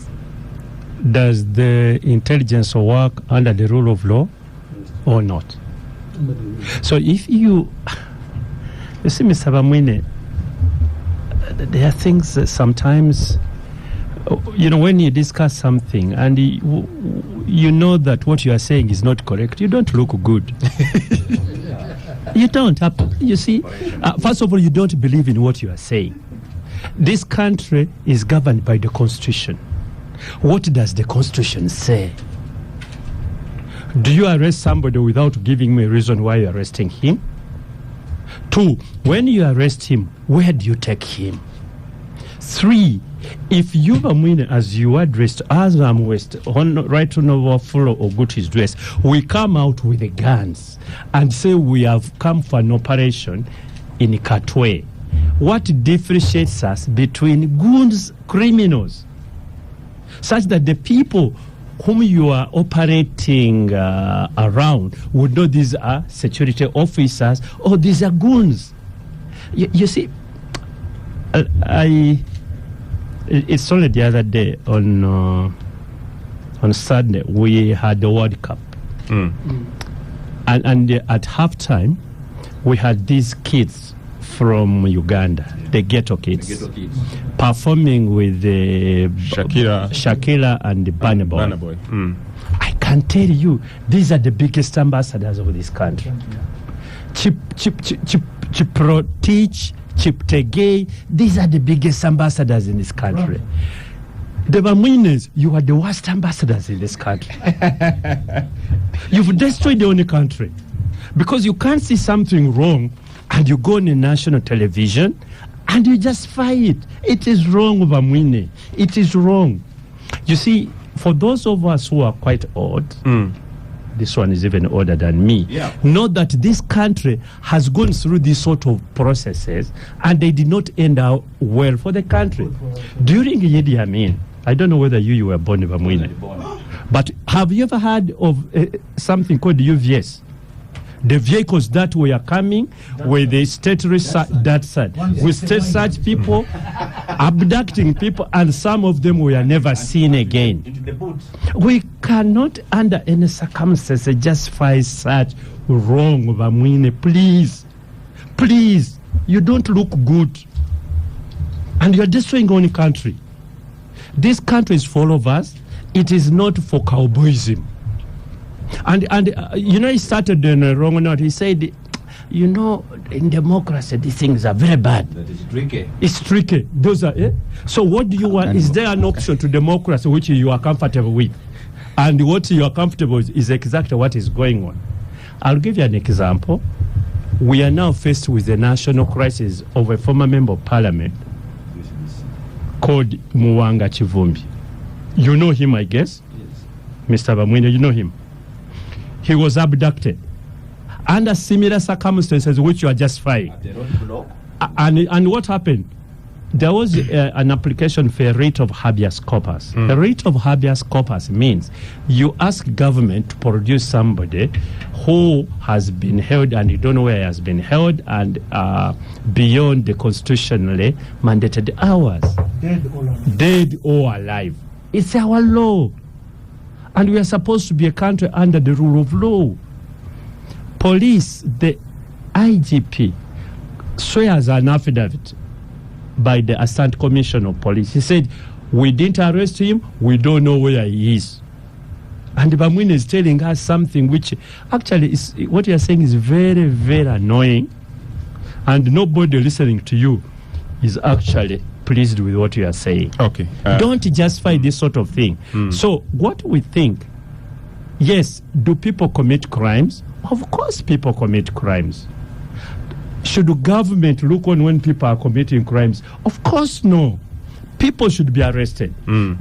Does the intelligence work under the rule of law or not? So if you see, Mr. Bamwine, there are things that sometimes, when you discuss something and you know that what you are saying is not correct, you don't look good. You don't. You see, first of all, you don't believe in what you are saying. This country is governed by the Constitution. What does the Constitution say? Do you arrest somebody without giving me a reason why you're arresting him? 2, when you arrest him, where do you take him? 3, if you Bamwine, as you addressed, as I'm West, right Honorable Fulo Oguti's dress, we come out with the guns and say we have come for an operation in Katwe. What differentiates us between goons, criminals, such that the people whom you are operating around would know these are security officers or these are goons? You see, it's only the other day on Sunday we had the World Cup, and at halftime we had these kids from Uganda, the ghetto kids, performing with Shakira and the Burna Boy. I can tell you, these are the biggest ambassadors of this country. Chiprotich, Chiptegei, these are the biggest ambassadors in this country. The Bamwines, you are the worst ambassadors in this country. You've destroyed the only country because you can't see something wrong and you go on the national television and you justify it. It is wrong, Bamwine. It is wrong. You see, for those of us who are quite old, this one is even older than me, know that this country has gone through these sort of processes and they did not end out well for the country. During Idi Amin, I don't know whether you were born in Bamwine, but have you ever heard of something called UVS? The vehicles that were coming with the state research, that side, with state search people, abducting people, and some of them were never seen again. We cannot, under any circumstances, justify such wrong, Bamwine. Please, please, you don't look good, and you're destroying our country. This country is for all of us. It is not for cowboyism. And he started on a wrong note. He said, in democracy, these things are very bad. That is tricky. It's tricky. Those are. So what do you want? Is there an option to democracy which you are comfortable with? And what you are comfortable with is exactly what is going on. I'll give you an example. We are now faced with the national crisis of a former member of parliament called Muwanga Chivumbi. You know him, I guess? Yes. Mr. Bamwine, you know him. He was abducted. under similar circumstances which you are justifying. And what happened? There was an application for a writ of habeas corpus. A writ of habeas corpus means you ask government to produce somebody who has been held and you don't know where he has been held and beyond the constitutionally mandated hours. Dead or alive. It's our law. And we are supposed to be a country under the rule of law. Police, the IGP, swears an affidavit by the Assistant Commissioner of Police. He said, we didn't arrest him, we don't know where he is. And Bamwine is telling us something which actually is, what you are saying is very, very annoying. And nobody listening to you is actually pleased with what you are saying. Okay. Don't justify this sort of thing. So what we think, yes, do people commit crimes? Of course people commit crimes. Should government look on when people are committing crimes? Of course no. People should be arrested.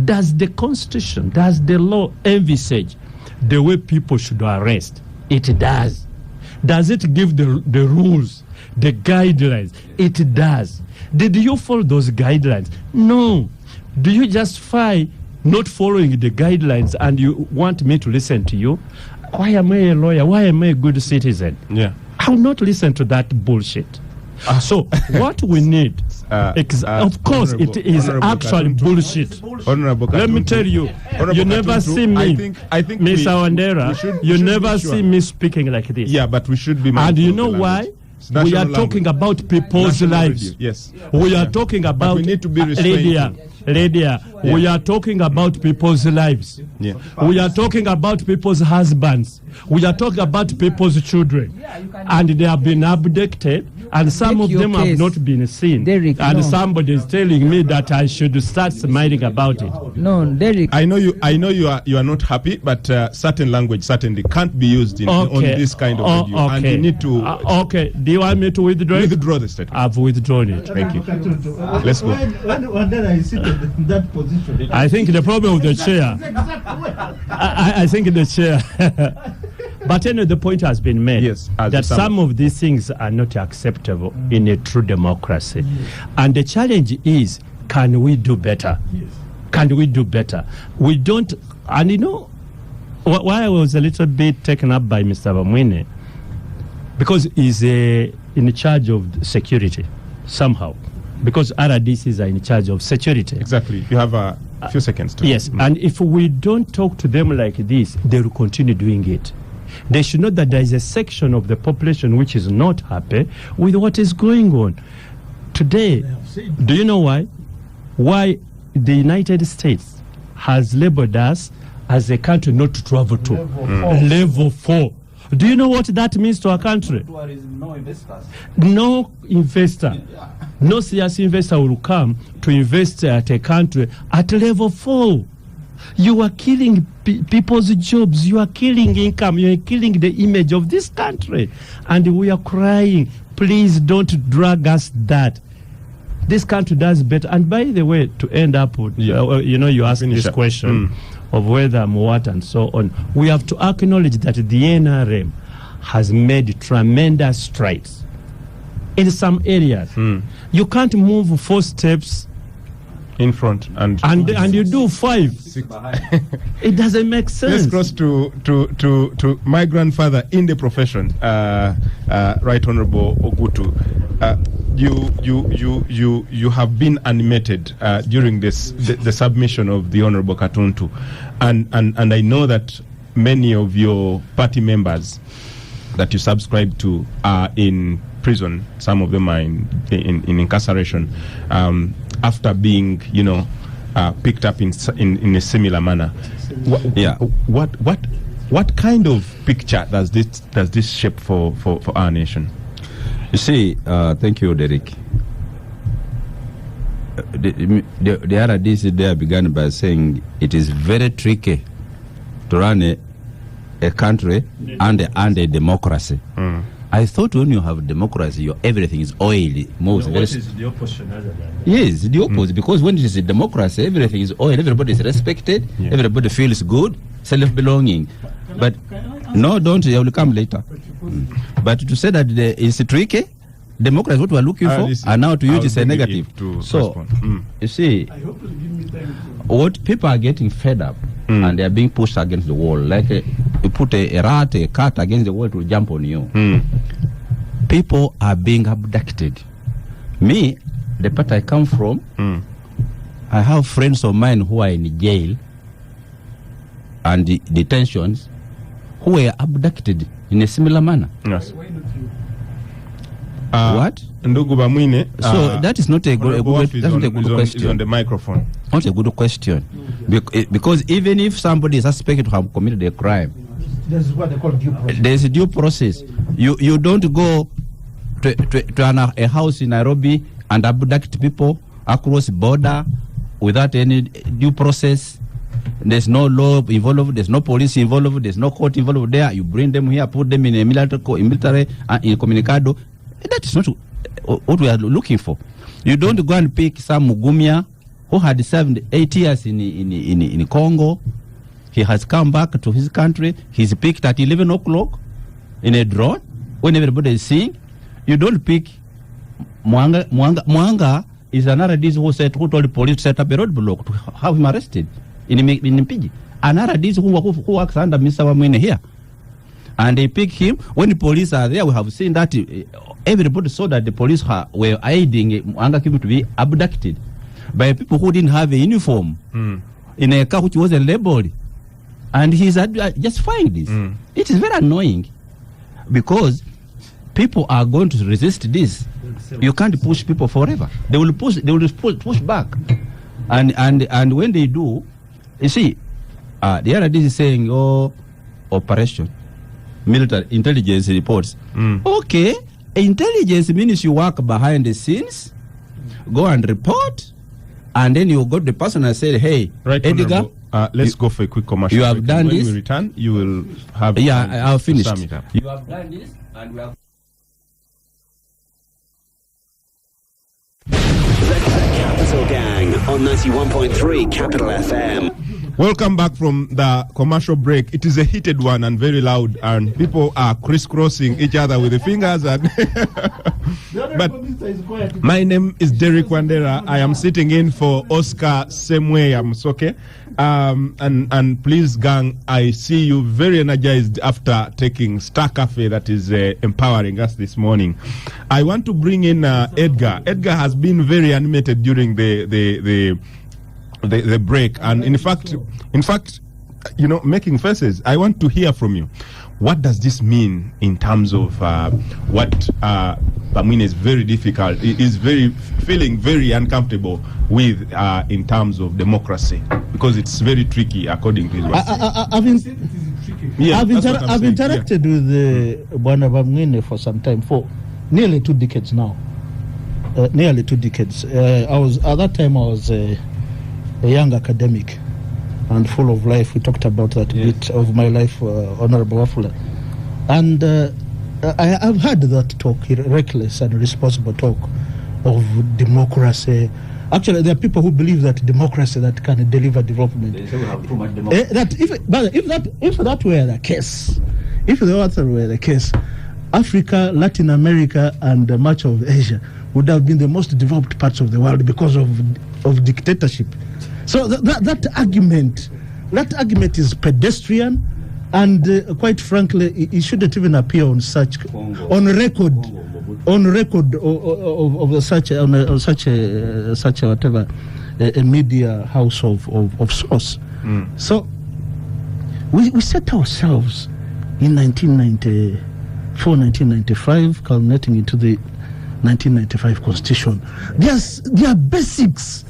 Does the Constitution, does the law envisage the way people should arrest? It does. Does it give the rules, the guidelines? It does. Did you follow those guidelines? No. Do you justify not following the guidelines and you want me to listen to you? Why am I a lawyer? Why am I a good citizen? Yeah. I will not listen to that bullshit. So what we need, of course, it is actually bullshit. Honorable Let me tell you, you never see me, I think Ms. Awandera, you never see me speaking like this. Yeah, but we should be. And you know why? We are talking about people's lives. Yes. We are talking about. We need to be restrained. Lydia, we are talking about people's lives. Yeah. We are talking about people's husbands. We are talking about people's children. And they have been abducted, and some of them have not been seen. Derek, and no. somebody is telling me that I should start smiling about it. No, Derek. I know you are not happy, but certain language certainly can't be used on this kind of video. And you need to. Okay. Do you want me to withdraw it? Withdraw the statement. I've withdrawn it. Thank you. Let's go. When I sit in that position, I think the problem with the chair. I think the chair. But anyway, the point has been made that some of these things are not acceptable in a true democracy. And the challenge is, can we do better? Can we do better? We don't, and you know, why I was a little bit taken up by Mr. Bamwine, because he's in charge of security, somehow. Because RDCs are in charge of security. Exactly. You have a few seconds to. Yes, and if we don't talk to them like this, they will continue doing it. They should know that there is a section of the population which is not happy with what is going on. Today, do you know why? Why the United States has labeled us as a country not to travel to. Level 4. Do you know what that means to our country? No investors. No investor. No serious investor will come to invest at a country at level 4. You are killing people's jobs. You are killing income. You are killing the image of this country. And we are crying, please don't drag us that. This country does better. And by the way, to end up with, you asked this question of whether I'm what and so on. We have to acknowledge that the NRM has made tremendous strides in some areas. You can't move 4 steps in front and you do 5. It doesn't make sense. Let's cross to my grandfather in the profession, Right Honorable Ogutu. You have been animated during the submission of the Honorable Katuntu, and I know that many of your party members that you subscribe to are in prison. Some of them are in incarceration after being picked up in a similar manner. What kind of picture does this shape for our nation? You see, thank you, Derek. The RDC there began by saying it is very tricky to run a country and a democracy. I thought when you have democracy, everything is oily. What is the opposition other than? Yes, the opposite. Because when it is a democracy, everything is oil. Everybody is respected. Everybody feels good, self-belonging. But no, don't. I will come later. But to say that it's tricky, democracy what we're looking for, listen, and now to I'll use is a bring it negative. in to So, respond. you see, I hope you'll give me time to. what people are getting fed up and they are being pushed against the wall. Like you put a rat, a cat against the wall to jump on you. People are being abducted. Me, the part I come from, I have friends of mine who are in jail and detentions who were abducted in a similar manner. Yes. Why not you? What? Ndugu Bamwine, So that is not a good, Honorable Wafu that's not a good is on question. the microphone. Not a good question. Because even if somebody is suspected to have committed a crime, This is what they call due process. there is a due process. You don't go to a house in Nairobi and abduct people across border without any due process. There's no law involved, there's no police involved, there's no court involved there. You bring them here, put them in a military in communicado. That is not what we are looking for. You don't go and pick some Mugumia who had served 8 years in Congo. He has come back to his country. He's picked at 11 o'clock in a drone when everybody is seeing. You don't pick Mwanga is another DC who told the police to set up a roadblock to have him arrested in Mpiji. Another DC who works under Mr. Wamwine here. And they pick him. When the police are there, we have seen that everybody saw that the police were aiding Mwanga Kivu to be abducted by people who didn't have a uniform in a car which wasn't labeled. And he's justifying this. It is very annoying because people are going to resist this. You can't push people forever. They will push back. And when they do, you see, the other day is saying, operation, military intelligence reports. Okay, intelligence means you work behind the scenes, go and report, and then you go to the person and say, hey, Right, Edgar, let's go for a quick commercial. you have break. done When this. we return, you will have. Yeah, time I'll to finish. sum it up. You have done this, and we have. The Capital Gang on 91.3 Capital FM. Welcome back from the commercial break. It is a heated one and very loud, and people are crisscrossing each other with the fingers. And but my name is Derek Wandera. I am sitting in for Oscar Semwe Amsoke. And please, gang, I see you very energized after taking Star Cafe that is empowering us this morning. I want to bring in Edgar. Edgar has been very animated during the break, and in fact, you know, making faces. I want to hear from you. What does this mean in terms of what Bamwine is very difficult, is feeling very uncomfortable with in terms of democracy, because it's very tricky according to his words. I've interacted with Bwana Bamwine for some time, for nearly 2 decades now. Nearly 2 decades. At that time I was a young academic and full of life. We talked about that bit of my life, Honorable Wafula. And I've heard that talk, reckless and irresponsible talk of democracy. Actually, there are people who believe that democracy that can deliver development. They say we have too much democracy. If that were the case, if that were the case, Africa, Latin America, and much of Asia would have been the most developed parts of the world because of dictatorship. So that argument is pedestrian, and quite frankly, it shouldn't even appear on such on record of such whatever a media house of source. So we set ourselves in 1994, 1995, culminating into the 1995 Constitution. There are basics.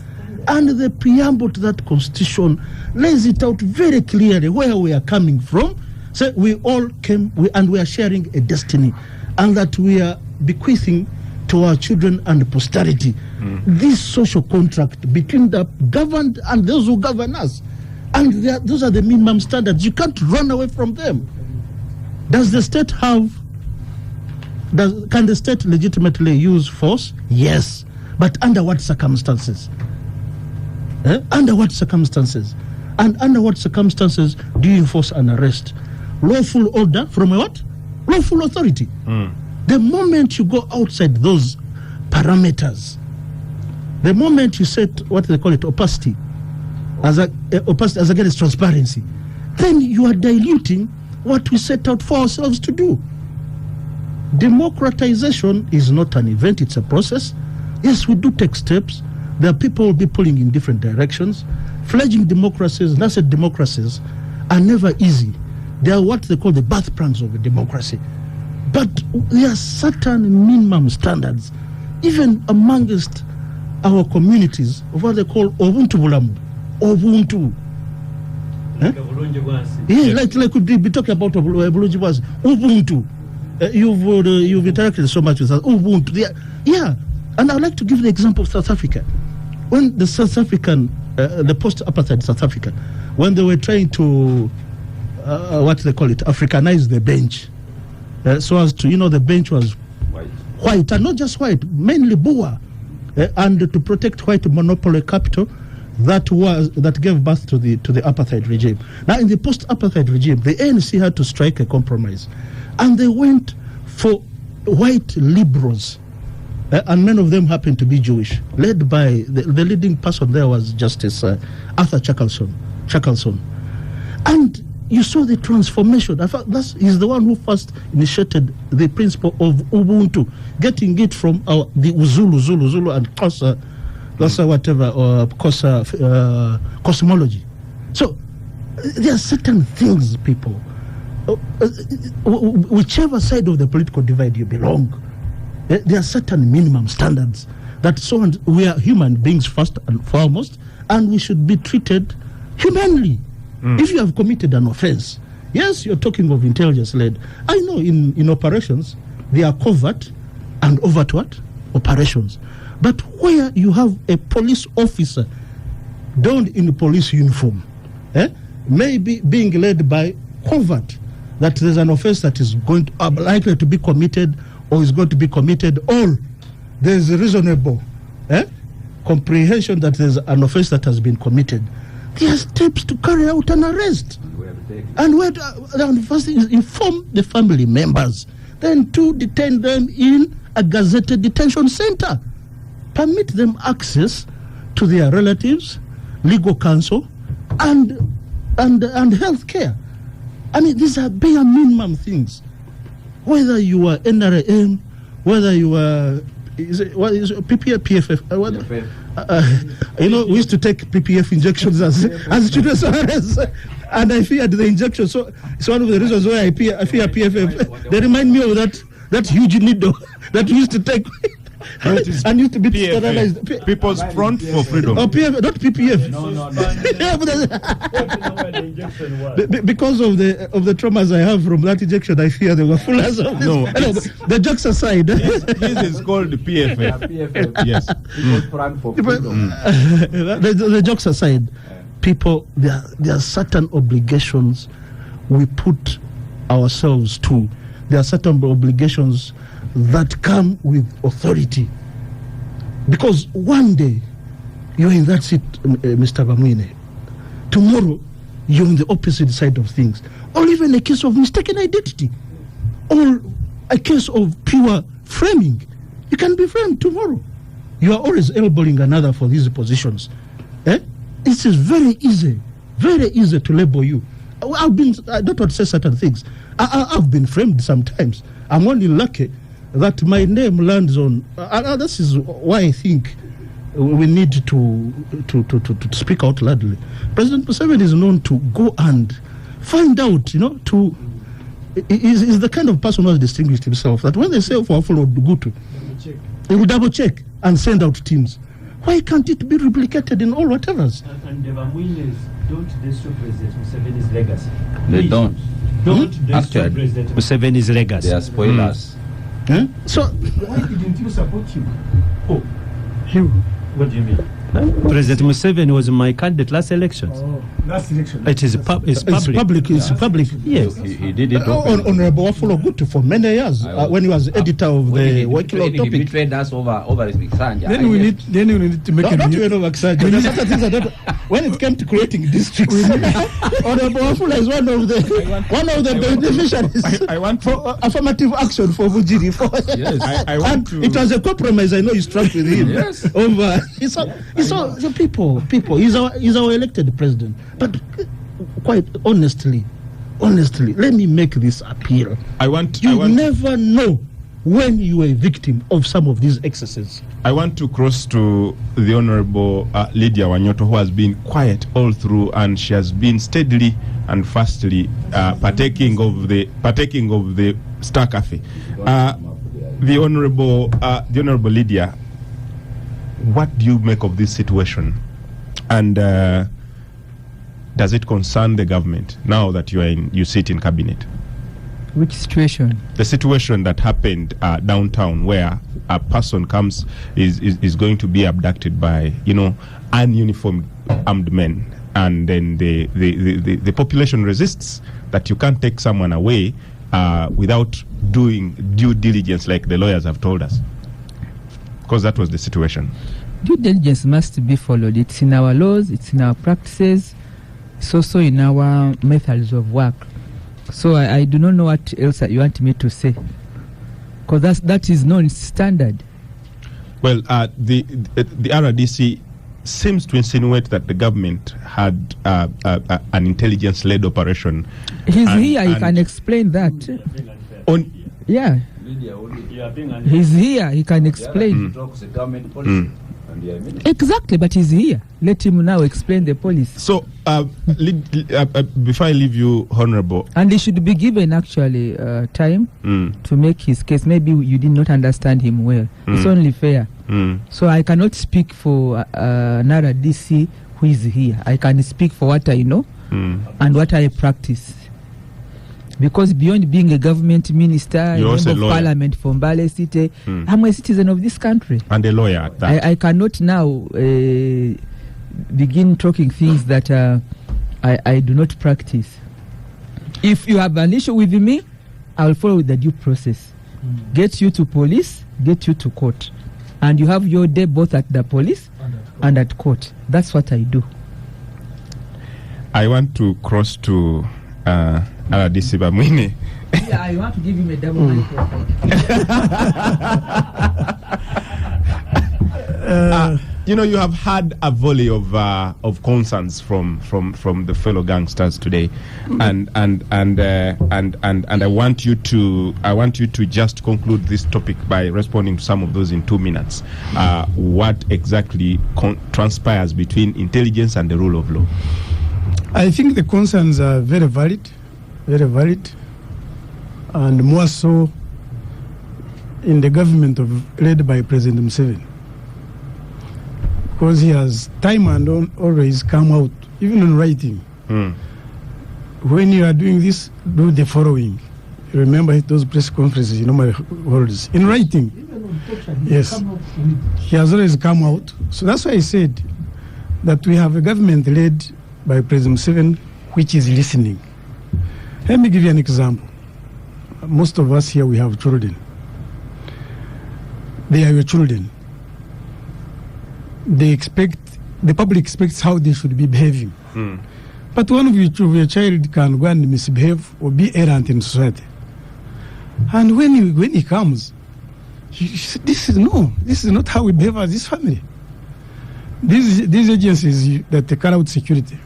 And the preamble to that constitution lays it out very clearly where we are coming from. So we all came, and we are sharing a destiny, and that we are bequeathing to our children and posterity this social contract between the governed and those who govern us. And those are the minimum standards. You can't run away from them. Does the state can the state legitimately use force? Yes. But under what circumstances? Under what circumstances? And under what circumstances do you enforce an arrest? Lawful order from a what? lawful authority. The moment you go outside those parameters, the moment you set what they call it opacity as against transparency, then you are diluting what we set out for ourselves to do. Democratization is not an event, it's a process. Yes, we do take steps. There are people who will be pulling in different directions. Fledgling democracies, nascent democracies, are never easy. They are what they call the birth plans of a democracy. But there are certain minimum standards, even amongst our communities, of what they call Ubuntu Bulamu. Ubuntu. Yeah, like we be talking about Ubuntu. You've interacted so much with us. Ubuntu. Yeah. And I'd like to give the example of South Africa. When the South African, the post-apartheid South Africa, when they were trying to, what they call it, Africanize the bench, so as to, the bench was white, and not just white, mainly Boer, and to protect white monopoly capital that gave birth to the apartheid regime. Now, in the post-apartheid regime, the ANC had to strike a compromise, and they went for white liberals. And many of them happened to be Jewish, led by the leading person there was Justice Arthur Shackleton. And you saw the transformation. In fact, he's the one who first initiated the principle of Ubuntu, getting it from the Zulu and Xhosa, cosmology. So there are certain things, people, whichever side of the political divide you belong, there are certain minimum standards that we are human beings first and foremost, and we should be treated humanly. If you have committed an offense, yes, you're talking of intelligence-led. I know in operations, they are covert and overt operations. But where you have a police officer donned in a police uniform, maybe being led by covert, that there's an offense that is likely to be committed or is going to be committed, or there's a reasonable comprehension that there's an offense that has been committed, there are steps to carry out an arrest. And first thing is inform the family members, then to detain them in a gazetted detention center. Permit them access to their relatives, legal counsel, and health care. I mean, these are bare minimum things. Whether you are NRM, whether you are PPF, PFF, we used to take PPF injections as children, and I feared the injection. So it's one of the reasons why I fear PFF. They remind me of that huge needle that we used to take. And used to be standardized. People's Front for Freedom. Oh, PF, not PPF. No. Because of the traumas I have from that injection, I fear they were full as of this. No, the jokes aside. This is called PFF. PFF. Yes. People's Front for Freedom. The jokes aside, people, there are certain obligations we put ourselves to. There are certain obligations that come with authority. Because one day, you're in that seat, Mr. Bamwine. Tomorrow, you're on the opposite side of things. Or even a case of mistaken identity. Or a case of pure framing. You can be framed tomorrow. You are always elbowing another for these positions. It is very easy to label you. I don't want to say certain things. I've been framed sometimes. I'm only lucky that my name lands on. This is why I think we need to speak out loudly. President Museveni is known to go and find out, is the kind of person who has distinguished himself that when they say for Afro Dugutu, he will double check and send out teams. Why can't it be replicated in all whatevers? And the Bamwine's don't destroy President Museveni's legacy. They don't. Don't destroy Actually, President Museveni's legacy. They are spoilers. So Why didn't you support him? Him. What do you mean? President Museveni was my candidate last election. Last election. It is public. It's public. It's public. Yes. He did it. Honorable Wafula Ogutu for many years when he was editor of the Wakilo He topic. betrayed us over his Sanja. Then we need to make Not a even over Kisanja. There's certain things that when it came to creating districts, Honorable Wafula is one of the beneficiaries I want for affirmative action for Vujiri. Yes. I want And to. it was a compromise. I know you struck with him. Yes. Over. So people. He's our elected president. But quite honestly, let me make this appeal. You never know when you are a victim of some of these excesses. I want to cross to the Honorable Lydia Wanyoto, who has been quiet all through, and she has been steadily and fastly partaking of the Star Cafe. The Honorable Lydia, what do you make of this situation, and does it concern the government now that you sit in cabinet? Which situation? The situation that happened downtown, where a person is going to be abducted by ununiformed armed men, and then the population resists. That you can't take someone away without doing due diligence, like the lawyers have told us, because that was the situation. Due diligence must be followed. It's in our laws, it's in our practices, it's also in our methods of work. So I do not know what else you want me to say, because that is non-standard. Well, the RDC seems to insinuate that the government had an intelligence-led operation. He's here, he can explain that. Yeah. He's here, he can explain. Exactly, but he's here. Let him now explain the policy. So, before I leave you, Honorable. And he should be given actually time to make his case. Maybe you did not understand him well. It's only fair. So I cannot speak for Nara DC who is here. I can speak for what I know and what I practice. Because beyond being a government minister, a member of parliament from Mbale City, I'm a citizen of this country. And a lawyer at that. I cannot now begin talking things that I do not practice. If you have an issue with me, I will follow the due process. Get you to police, get you to court. And you have your day both at the police and at court. That's what I do. I want to cross to RDC Bamwine. Yeah, I want to give him a double microphone. You have had a volley of concerns from the fellow gangsters today, and I want you to just conclude this topic by responding to some of those in 2 minutes. What exactly transpires between intelligence and the rule of law? I think the concerns are very valid, and more so in the government led by President Museveni, because he has time and always come out, even in writing. When you are doing this, do the following. Remember those press conferences he normally holds in writing. Yes, he has always come out. So that's why I said that we have a government led by President Museveni which is listening. Let me give you an example. Most of us here, we have children. They are your children. The public expects how they should be behaving. But one of your child can go and misbehave or be errant in society. And when he comes, this is not how we behave as this family. These agencies that carry out security,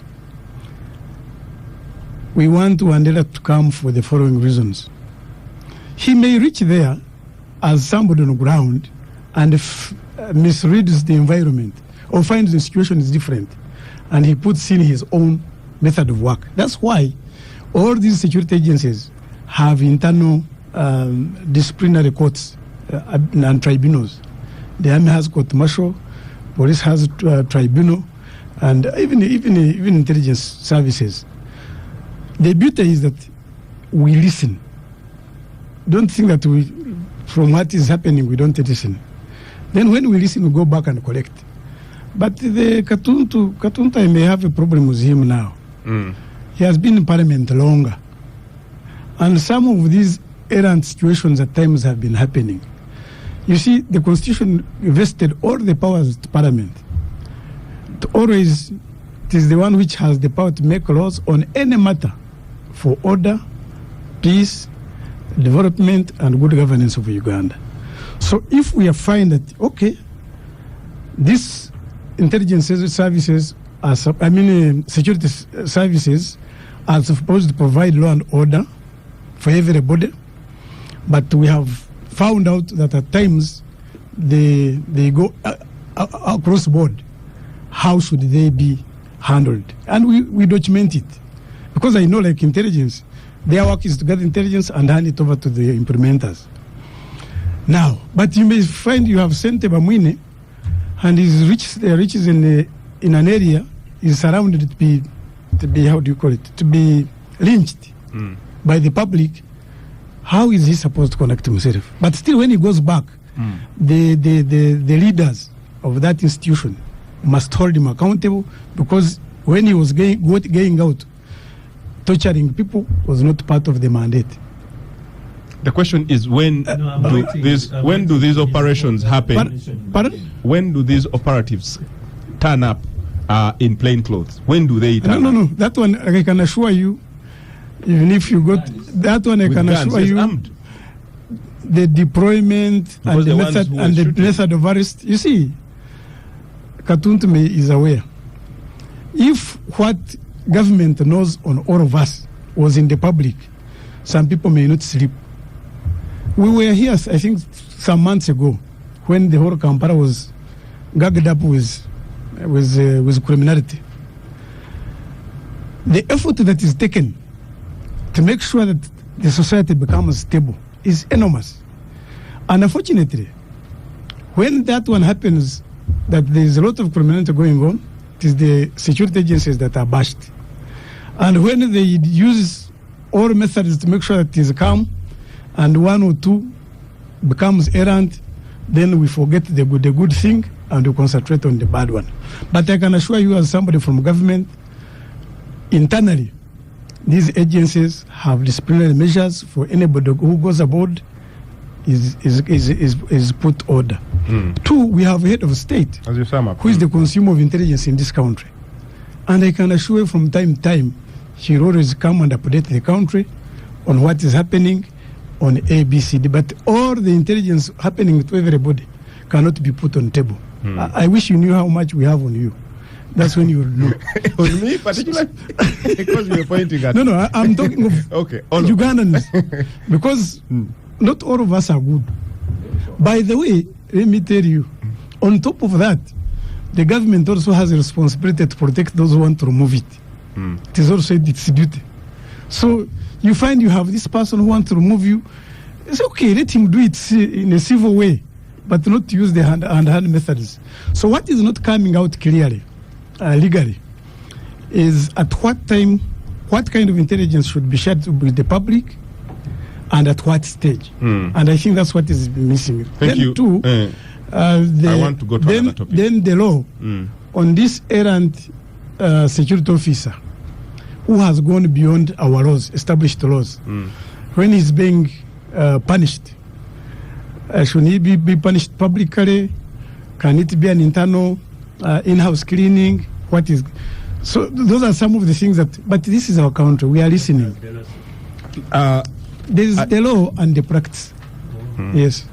we want Wandera to come for the following reasons. He may reach there as somebody on the ground and misreads the environment or finds the situation is different, and he puts in his own method of work. That's why all these security agencies have internal disciplinary courts and tribunals. The army has court martial, police has tribunal, and even intelligence services. The beauty is that we listen. Don't think that from what is happening, we don't listen. Then when we listen, we go back and collect. But the Katunta, I may have a problem with him now. Mm. He has been in parliament longer. And some of these errant situations at times have been happening. You see, the constitution vested all the powers to parliament. It is the one which has the power to make laws on any matter for order, peace, development, and good governance of Uganda. So if we find that, okay, these intelligence services, security services are supposed to provide law and order for everybody, but we have found out that at times they go across board. How should they be handled? And we document it. Because I know, like intelligence, their work is to gather intelligence and hand it over to the implementers. Now, but you may find you have sent Bamwine, and he reaches in an area, is surrounded to be how do you call it, to be lynched by the public. How is he supposed to conduct himself? But still, when he goes back, the leaders of that institution must hold him accountable, because when he was going out torturing people was not part of the mandate. The question is, when do these operations happen? Pardon? When do these operatives turn up in plain clothes? When do they turn up? No. That one I can assure you. Even if you got that one, I can assure you. Armed. The deployment and the method of arrest. You see, Katuntume is aware. If what government knows on all of us was in the public, some people may not sleep. We were here, I think, some months ago, when the whole Kampala was gagged up with criminality. The effort that is taken to make sure that the society becomes stable is enormous. And unfortunately, when that one happens, that there is a lot of criminality going on, it is the security agencies that are bashed. And when they use all methods to make sure that it is calm, and one or two becomes errant, then we forget the good thing and we concentrate on the bad one. But I can assure you, as somebody from government, internally, these agencies have disciplinary measures for anybody who goes aboard is put order. Two, we have a head of state who is the consumer of intelligence in this country. And I can assure you, from time to time, he will always come and update the country on what is happening on ABCD. But all the intelligence happening to everybody cannot be put on table. I wish you knew how much we have on you. That's when you will know. On me, particularly? Because you're pointing at... No, I'm talking of Ugandans. Because not all of us are good. By the way, let me tell you, on top of that, the government also has a responsibility to protect those who want to remove it. It is also its duty. So you find you have this person who wants to remove you. It's okay, let him do it in a civil way, but not use the hand methods. So what is not coming out clearly, legally, is at what time, what kind of intelligence should be shared with the public, and at what stage. And I think that's what is missing. Thank you. Two, I want to go to another topic. Then the law on this errant security officer who has gone beyond our laws, established laws, when he's being punished, should he be punished publicly? Can it be an internal in-house cleaning? What is... So those are some of the things that... But this is our country. We are listening. There is the law and the practice. Yes.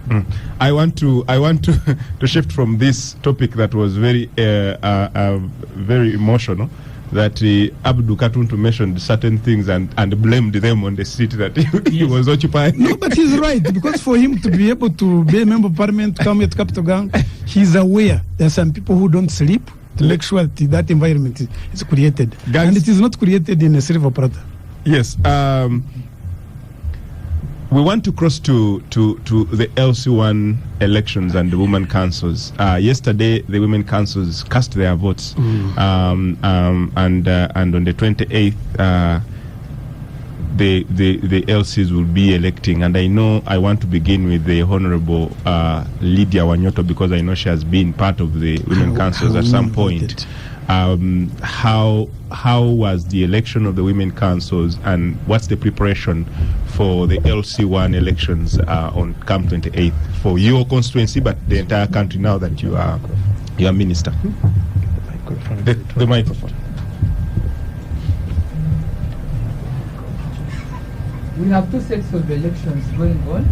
I want to to shift from this topic that was very very emotional, that Abdul Katuntu mentioned certain things and blamed them on the seat that he was occupying. No, but he's right, because for him to be able to be a member of parliament, to come here to Capital Gang, he's aware there are some people who don't sleep to make sure that environment is created. Guys, and it is not created in a silver platter. Yes. We want to cross to the LC1 elections and the women councils. Yesterday, the women councils cast their votes, and on the 28th, the LCs will be electing, and I know I want to begin with the Honorable Lydia Wanyoto, because I know she has been part of the Women Councils at some point. How was the election of the Women Councils, and what's the preparation for the LC1 elections on CAM 28th for your constituency, but the entire country, now that you are minister? The microphone. We have two sets of elections going on,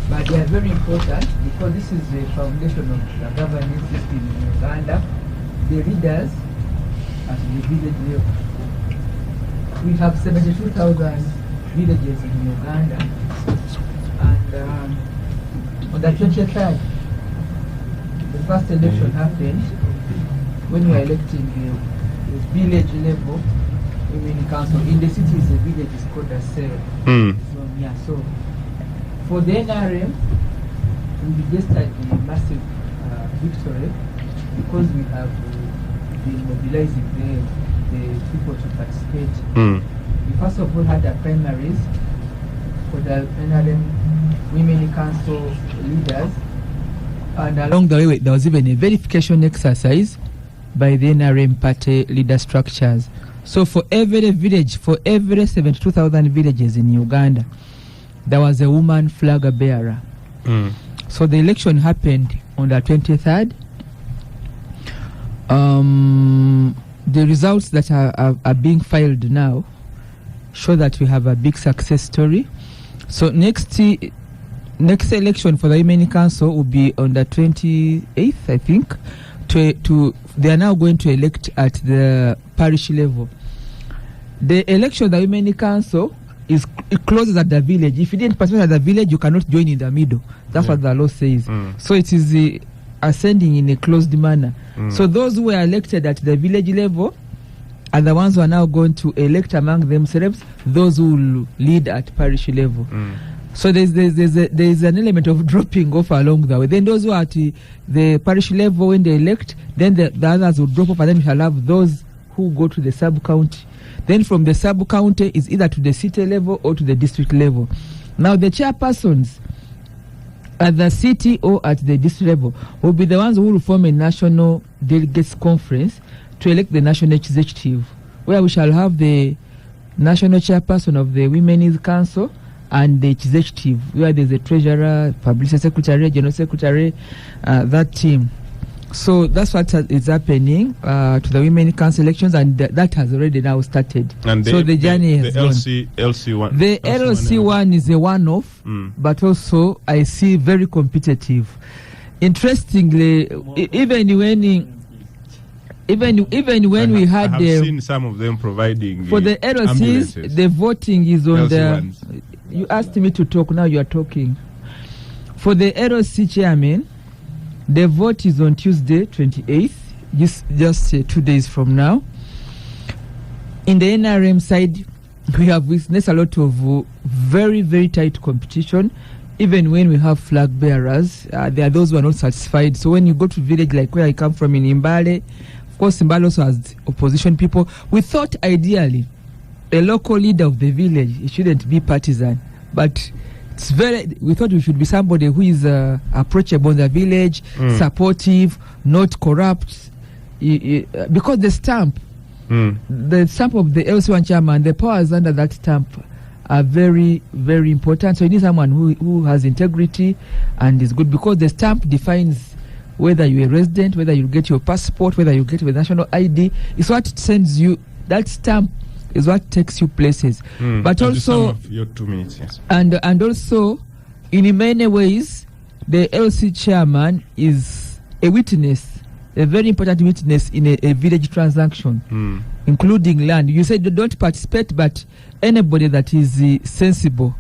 but they are very important because this is the foundation of the governance system in Uganda. The leaders at the village level. We have 72,000 villages in Uganda, and on the 23rd, the first election happened when we were electing the village level women council. In the cities, the village is called a cell. So for the NRM, we registered a massive victory because we have been mobilizing the people to participate. We first of all had the primaries for the NRM Women Council leaders, and along the way there was even a verification exercise by the NRM party leader structures. So for every village, for every 72,000 villages in Uganda, there was a woman flag bearer. So the election happened on the 23rd. The results that are being filed now show that we have a big success story. So next election for the Women Council will be on the 28th, I think. They are now going to elect at the parish level. The election of the Women Council it closes at the village. If you didn't participate at the village, you cannot join in the middle. That's what the law says. So it is ascending in a closed manner. So those who were elected at the village level are the ones who are now going to elect among themselves those who will lead at parish level. So there's an element of dropping off along the way. Then those who are at the parish level, when they elect, then the others will drop off, and then we shall have those who go to the sub-county. Then from the sub-county is either to the city level or to the district level. Now the chairpersons at the city or at the district level will be the ones who will form a national delegates conference to elect the national executive, where we shall have the national chairperson of the Women's Council and the executive, where there's a treasurer, publicity secretary, general secretary, that team. So that's what is happening to the Women Council elections, and that has already now started. And so the journey has gone. LC1. The LC1 is a one-off, but also I see very competitive. Interestingly, even when we had I have seen some of them providing for the LCs, ambulances. the voting is on LC1s. You asked me to talk, now you are talking. For the LC chairman, the vote is on Tuesday, 28th, just 2 days from now. In the NRM side, we have witnessed a lot of very, very tight competition. Even when we have flag bearers, there are those who are not satisfied. So when you go to village like where I come from in Imbale, of course Imbale also has opposition people. We thought ideally a local leader of the village, it shouldn't be partisan, but we thought we should be somebody who is approachable in the village, supportive, not corrupt, because the stamp of the LC1 chairman, the powers under that stamp are very, very important. So you need someone who has integrity and is good, because the stamp defines whether you're a resident, whether you get your passport, whether you get your national ID. It's what sends you. That stamp is what takes you places. But also, your 2 minutes, yes. And also, in many ways, the LC chairman is a witness, a very important witness in a village transaction, including land. You said you don't participate, but anybody that is sensible,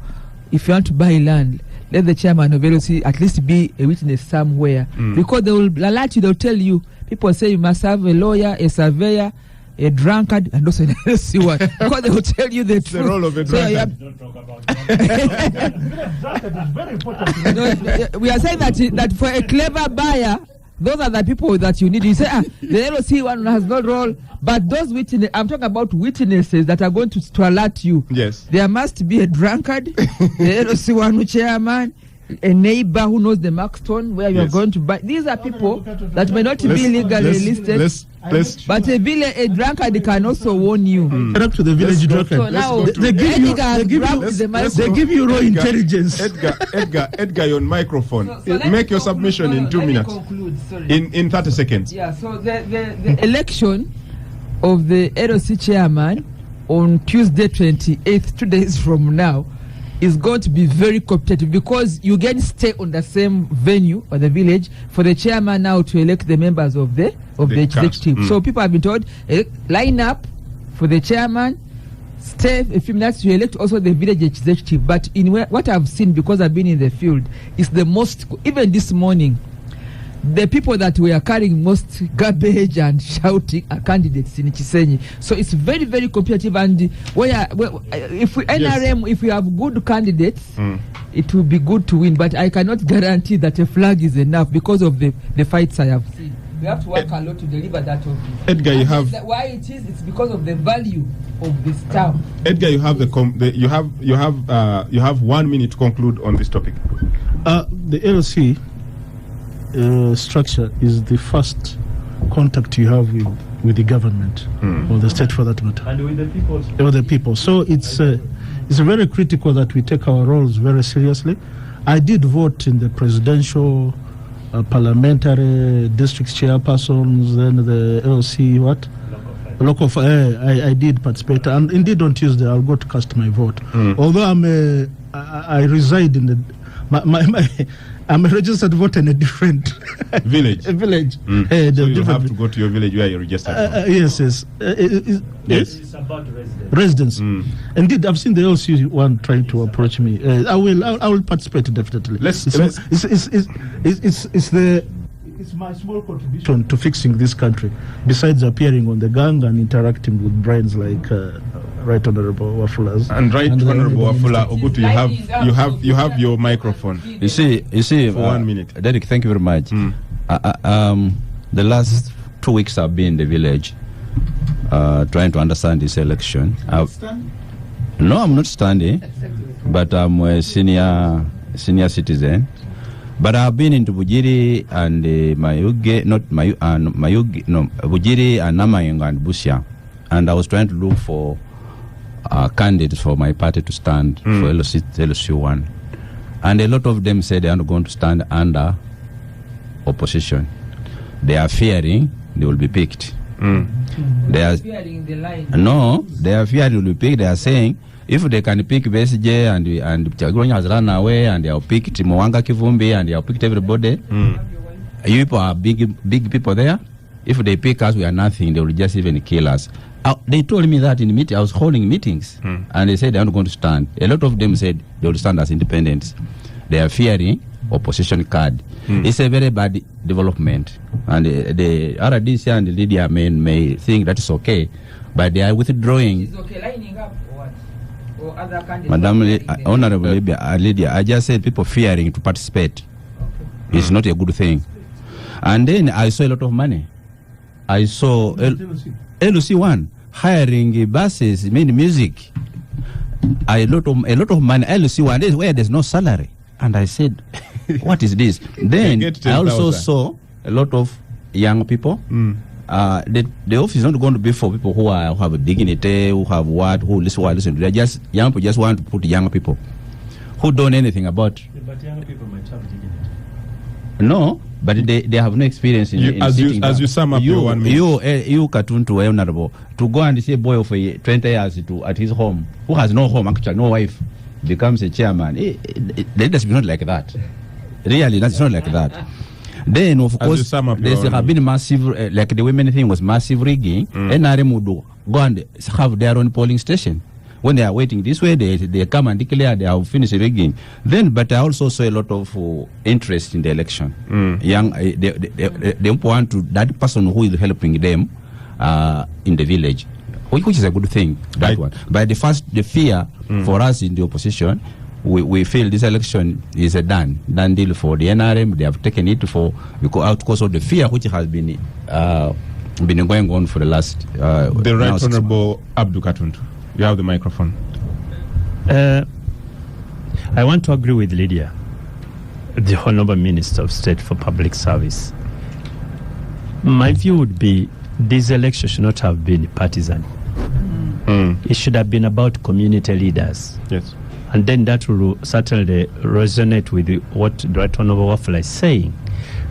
if you want to buy land, let the chairman of LC at least be a witness somewhere, because they will alert you. They'll tell you. People say you must have a lawyer, a surveyor, a drunkard, and also an LC one, because they will tell you the truth. The role of a drunkard. Don't talk about drunkard is very important. We are saying that for a clever buyer, those are the people that you need. You say, the LOC one has no role, but those witnesses, I'm talking about witnesses that are going to alert you. Yes. There must be a drunkard, the LOC one chairman, a neighbor who knows the Maxton where you're going to buy. These are people that may not be legally listed. But a drunkard can also warn you. Talk to the village drunkard. So now they give you raw intelligence. Edgar, you're on microphone. So Make your submission in 2 minutes. Conclude, In 30 seconds. Yeah, so the election of the LOC chairman on Tuesday 28th, 2 days from now, is going to be very competitive because you can stay on the same venue or the village for the chairman now to elect the members of the executive. So people have been told, line up for the chairman, stay a few minutes to elect also the village executive. But in what I've seen, because I've been in the field, is the most, even this morning, the people that were carrying most garbage and shouting are candidates in Chisenyi. So it's very, very competitive. And if we NRM, if we have good candidates, it will be good to win. But I cannot guarantee that a flag is enough because of the fights I have seen. We have to work a lot to deliver that office. Edgar, you have why it is. It's because of the value of this town. Edgar, you have you have 1 minute to conclude on this topic. The LOC structure is the first contact you have with the government or the state, for that matter, And with the people. or the people. So it's very critical that we take our roles very seriously. I did vote in the presidential, parliamentary, district chairpersons, then the LOC local. I did participate, and indeed on Tuesday I'll go to cast my vote. Although I reside in the I'm a registered voter in a different village. So you have to go to your village where you're registered. Yes. It's about residence. Indeed, I've seen the LC one trying to approach me. I will participate definitely. It's my small contribution to fixing this country, besides appearing on the gang and interacting with brains like Right Honorable Wafulas. And Right Honorable Wafula Ogutu, you have your microphone. You see, for 1 minute. Derek, thank you very much. The last 2 weeks I've been in the village trying to understand this election. No, I'm not standing, but I'm a senior citizen. But I've been into Bujiri and Mayuge, Bujiri and Namayang and Busia, and I was trying to look for candidates for my party to stand for LOC1, and a lot of them said they are not going to stand under opposition. They are fearing they will be picked. They are fearing the line. No, they are fearing they will be picked. They are saying, if they can pick BSJ and Chagulanyi has run away and they have picked Mwanga Kivumbi and they have picked everybody, you people are big people there. If they pick us, we are nothing. They will just even kill us. They told me that in the meeting. I was holding meetings, and they said they are not going to stand. A lot of them said they will stand as independents. They are fearing opposition card. It's a very bad development, and the RDC and the Lydia may think that is okay, but they are withdrawing. It's okay lining up or what? Or other candidates? Madam Honorable Lydia, I just said people fearing to participate. Okay. It's not a good thing. And then I saw a lot of money. I saw LOC1 hiring buses, music. A lot of money. LOC1 is where there's no salary. And I said, what is this? Then I also saw a lot of young people. The office is not going to be for people who have a dignity, who have who listen. They're just young people. Just want to put young people who don't know anything about. But young people might have dignity. No, but they have no experience in as you sum up your 1 minute. You Katuntu Honorable, to go and see a boy of 20 years at his home, who has no home, actually no wife, becomes a chairman. It does not like that. Really, that's not like that. Then, of course, there have been massive, like the women thing was massive rigging. NRM would go and have their own polling station. When they are waiting this way, they come and declare they have finished rigging. Then, but I also saw a lot of interest in the election. Young, they want to, that person who is helping them in the village, which is a good thing, that one. But the fear for us in the opposition, we feel this election is a done deal for the NRM. They have taken it for because of the fear which has been going on for the last. The Right Honorable Abdul Katuntu. You have the microphone. I want to agree with Lydia, the Honorable Minister of State for Public Service. My view would be this election should not have been partisan. It should have been about community leaders. Yes. And then that will certainly resonate with what the Right Honorable Wafula is saying,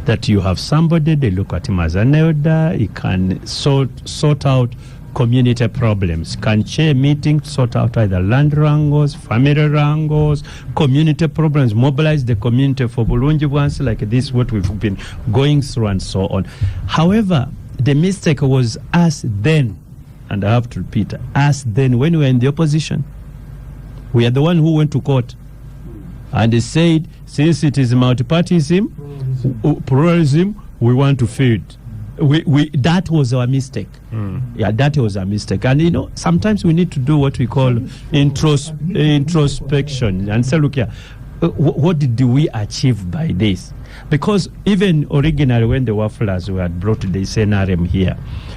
that you have somebody, they look at him as an elder, he can sort out community problems, can chair meetings, sort out either land wrangles, family wrangles, community problems, mobilize the community for Bulungi ones like this, what we've been going through and so on. However, the mistake was us then, and I have to repeat, us then when we were in the opposition. We are the one who went to court and they said, since it is multipartyism, pluralism, we want to feed. That was our mistake. Yeah, that was our mistake. And you know, sometimes we need to do what we call introspection and say, look here, what did we achieve by this? Because even originally when the Wafulas were brought this NRM here,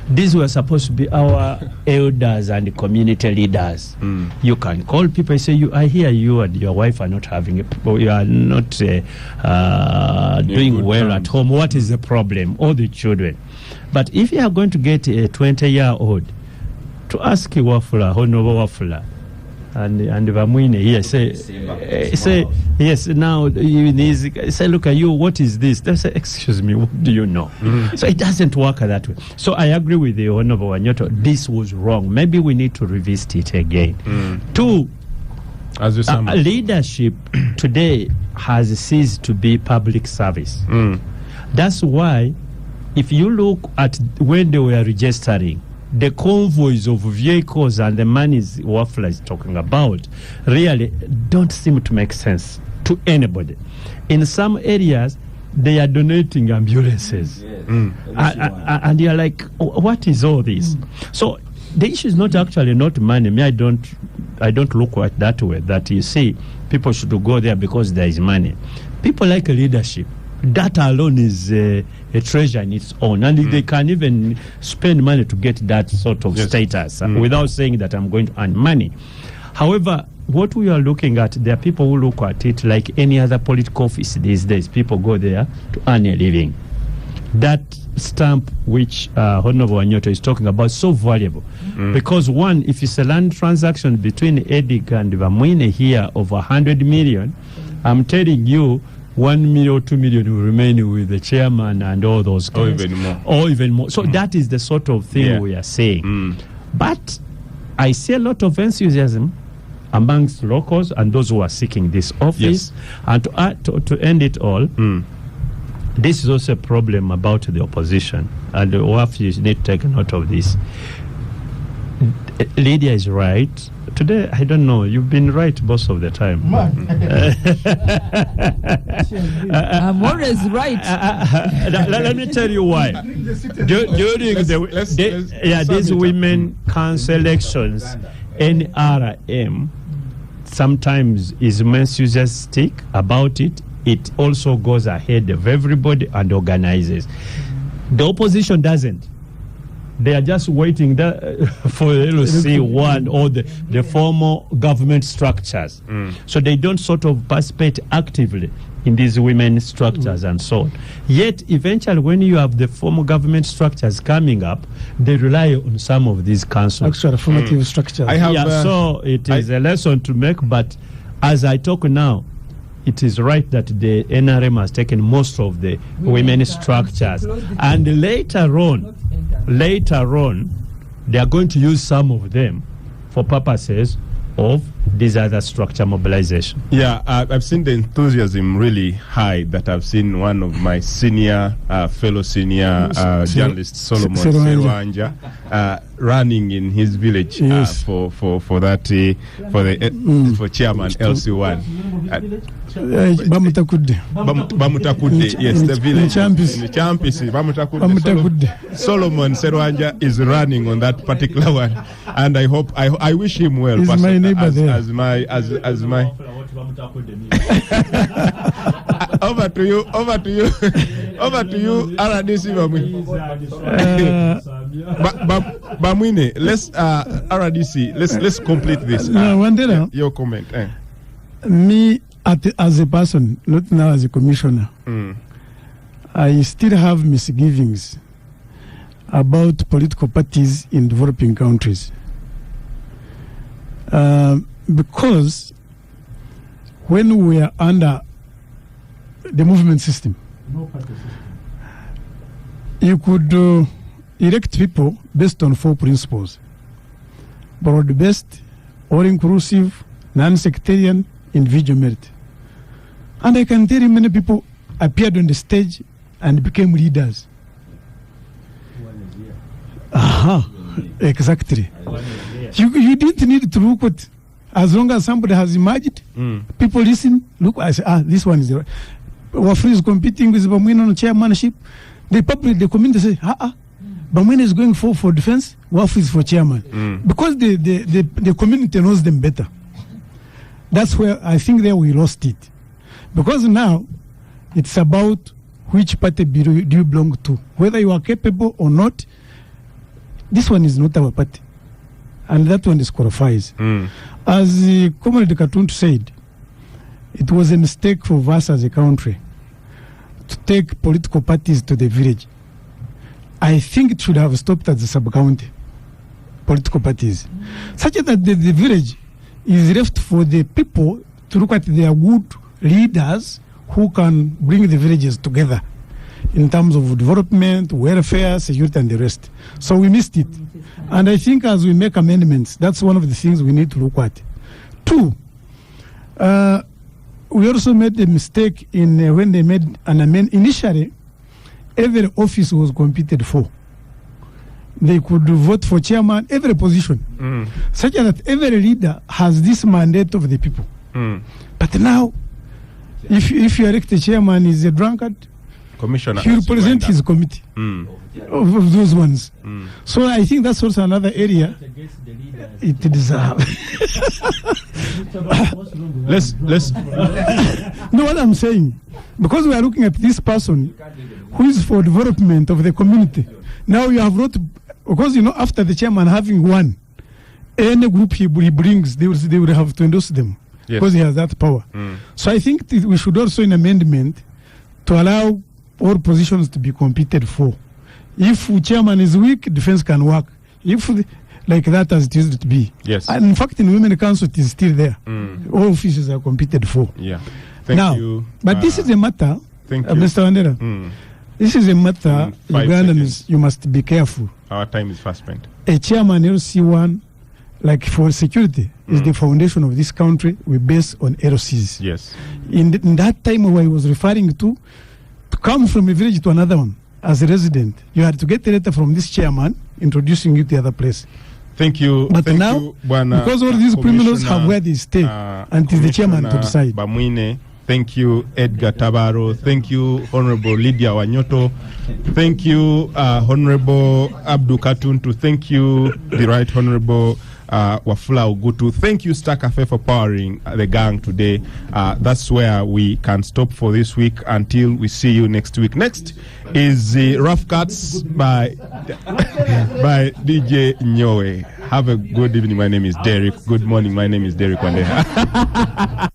these were supposed to be our elders and community leaders. You can call people and say, I hear you and your wife are not having you are not doing well at home. What is the problem? All the children. But if you are going to get a 20-year-old to ask Wafula, Honorable Wafula, and Vamwine here say yes, now you say, look at you, what is this? They say, excuse me, what do you know? So it doesn't work that way. So I agree with the Honorable Wanyoto, this was wrong. Maybe we need to revisit it again. Two, leadership today has ceased to be public service. That's why if you look at when they were registering, the convoys of vehicles and the monies Wafula is talking about really don't seem to make sense to anybody. In some areas, they are donating ambulances. And you're like, what is all this? So the issue is not actually not money. I don't look at it that way, that you see people should go there because there is money. People like leadership. That alone is a treasure in its own, and they can even spend money to get that sort of status without saying that I'm going to earn money. However, what we are looking at, there are people who look at it like any other political office these days. People go there to earn a living. That stamp which Honorable Wanyoto is talking about is so valuable because one, if it's a land transaction between Edig and Vamwine here of 100 million, I'm telling you, 1 million or 2 million will remain with the chairman and all those guys. Or even more. So that is the sort of thing we are saying. But I see a lot of enthusiasm amongst locals and those who are seeking this office. And to end it all, this is also a problem about the opposition. And you need to take note of this. Lydia is right. Today, I don't know. You've been right most of the time. I'm always right. Let me tell you why. During these women council elections, NRM sometimes is enthusiastic about it. It also goes ahead of everybody and organizes. The opposition doesn't. They are just waiting for LC1 or the formal government structures. So they don't sort of participate actively in these women structures and so on. Yet, eventually, when you have the formal government structures coming up, they rely on some of these councils. Actually, formative structures. So it is a lesson to make, but as I talk now, it is right that the NRM has taken most of the women structures. And later on, they are going to use some of them for purposes of this other structure mobilization. Yeah, I've seen the enthusiasm really high that I've seen one of my fellow senior journalists, Solomon Serwanja, running in his village for chairman LC1. Bamutakudde, yes, the village. Champisi, Bamutakudde. Solomon Serwanja is running on that particular one, and I wish him well. He's my neighbor there. As my Over to you, RDC Bamwine. Bamwine, let's RDC, let's complete this. Wandera, your comment. Me as a person, not now as a commissioner, I still have misgivings about political parties in developing countries. Because when we are under the movement system, you could elect people based on 4 principles: broad-based, all-inclusive, non-sectarian, individual merit. And I can tell you many people appeared on the stage and became leaders. Exactly. You didn't need to look at, as long as somebody has emerged, people listen, look, I say, this one is the right. Wafri is competing with Bamwine on chairmanship. The public, the community say, Bamwine is going for defense, Wafri is for chairman. Because the community knows them better. That's where I think there we lost it. Because now it's about which party do you belong to. Whether you are capable or not, this one is not our party. And that one disqualifies. As Comrade Katuntu said, it was a mistake for us as a country to take political parties to the village. I think it should have stopped at the sub-county, political parties, such that the village is left for the people to look at their good leaders who can bring the villages together in terms of development, welfare, security, and the rest. So we missed it. And I think as we make amendments, that's one of the things we need to look at. 2, we also made a mistake in when they made an amendment. Initially, every office was competed for. They could vote for chairman, every position, such that every leader has this mandate of the people. But now, if you elect a chairman, is a drunkard, Commissioner, he represents his committee of those ones. So I think that's also another area it deserves. let's No, what I'm saying, because we are looking at this person who is for development of the community. Now you have wrote, because after the chairman having won, any group he brings, they will have to endorse them, because he has that power. So I think we should also in amendment to allow all positions to be competed for. If chairman is weak, defense can work. If like that as it used to be. Yes. And in fact, in Women Council, it is still there. All offices are competed for. Yeah. Thank you. But this is a matter, Mr. Wandera. This is a matter, Ugandans, you must be careful. Our time is fast spent. A chairman LC1, like for security, is the foundation of this country. We base on LCs. Yes. In that time where I was referring to come from a village to another one as a resident, you had to get a letter from this chairman introducing you to the other place. Thank you. But Thank now, you, Bwana, because all these criminals have where they stay, and it is the chairman to decide. Bamwine, thank you, Edgar Tabaro. Thank you, Honorable Lydia Wanyoto. Thank you, Honorable Abdu Katuntu. Thank you, the Right Honorable Wafula Ogutu. Thank you, Star Cafe, for powering the gang today. That's where we can stop for this week until we see you next week. Next is Rough Cuts by DJ Nyowe. Have a good evening. My name is Derek. Good morning. My name is Derek Wandeha.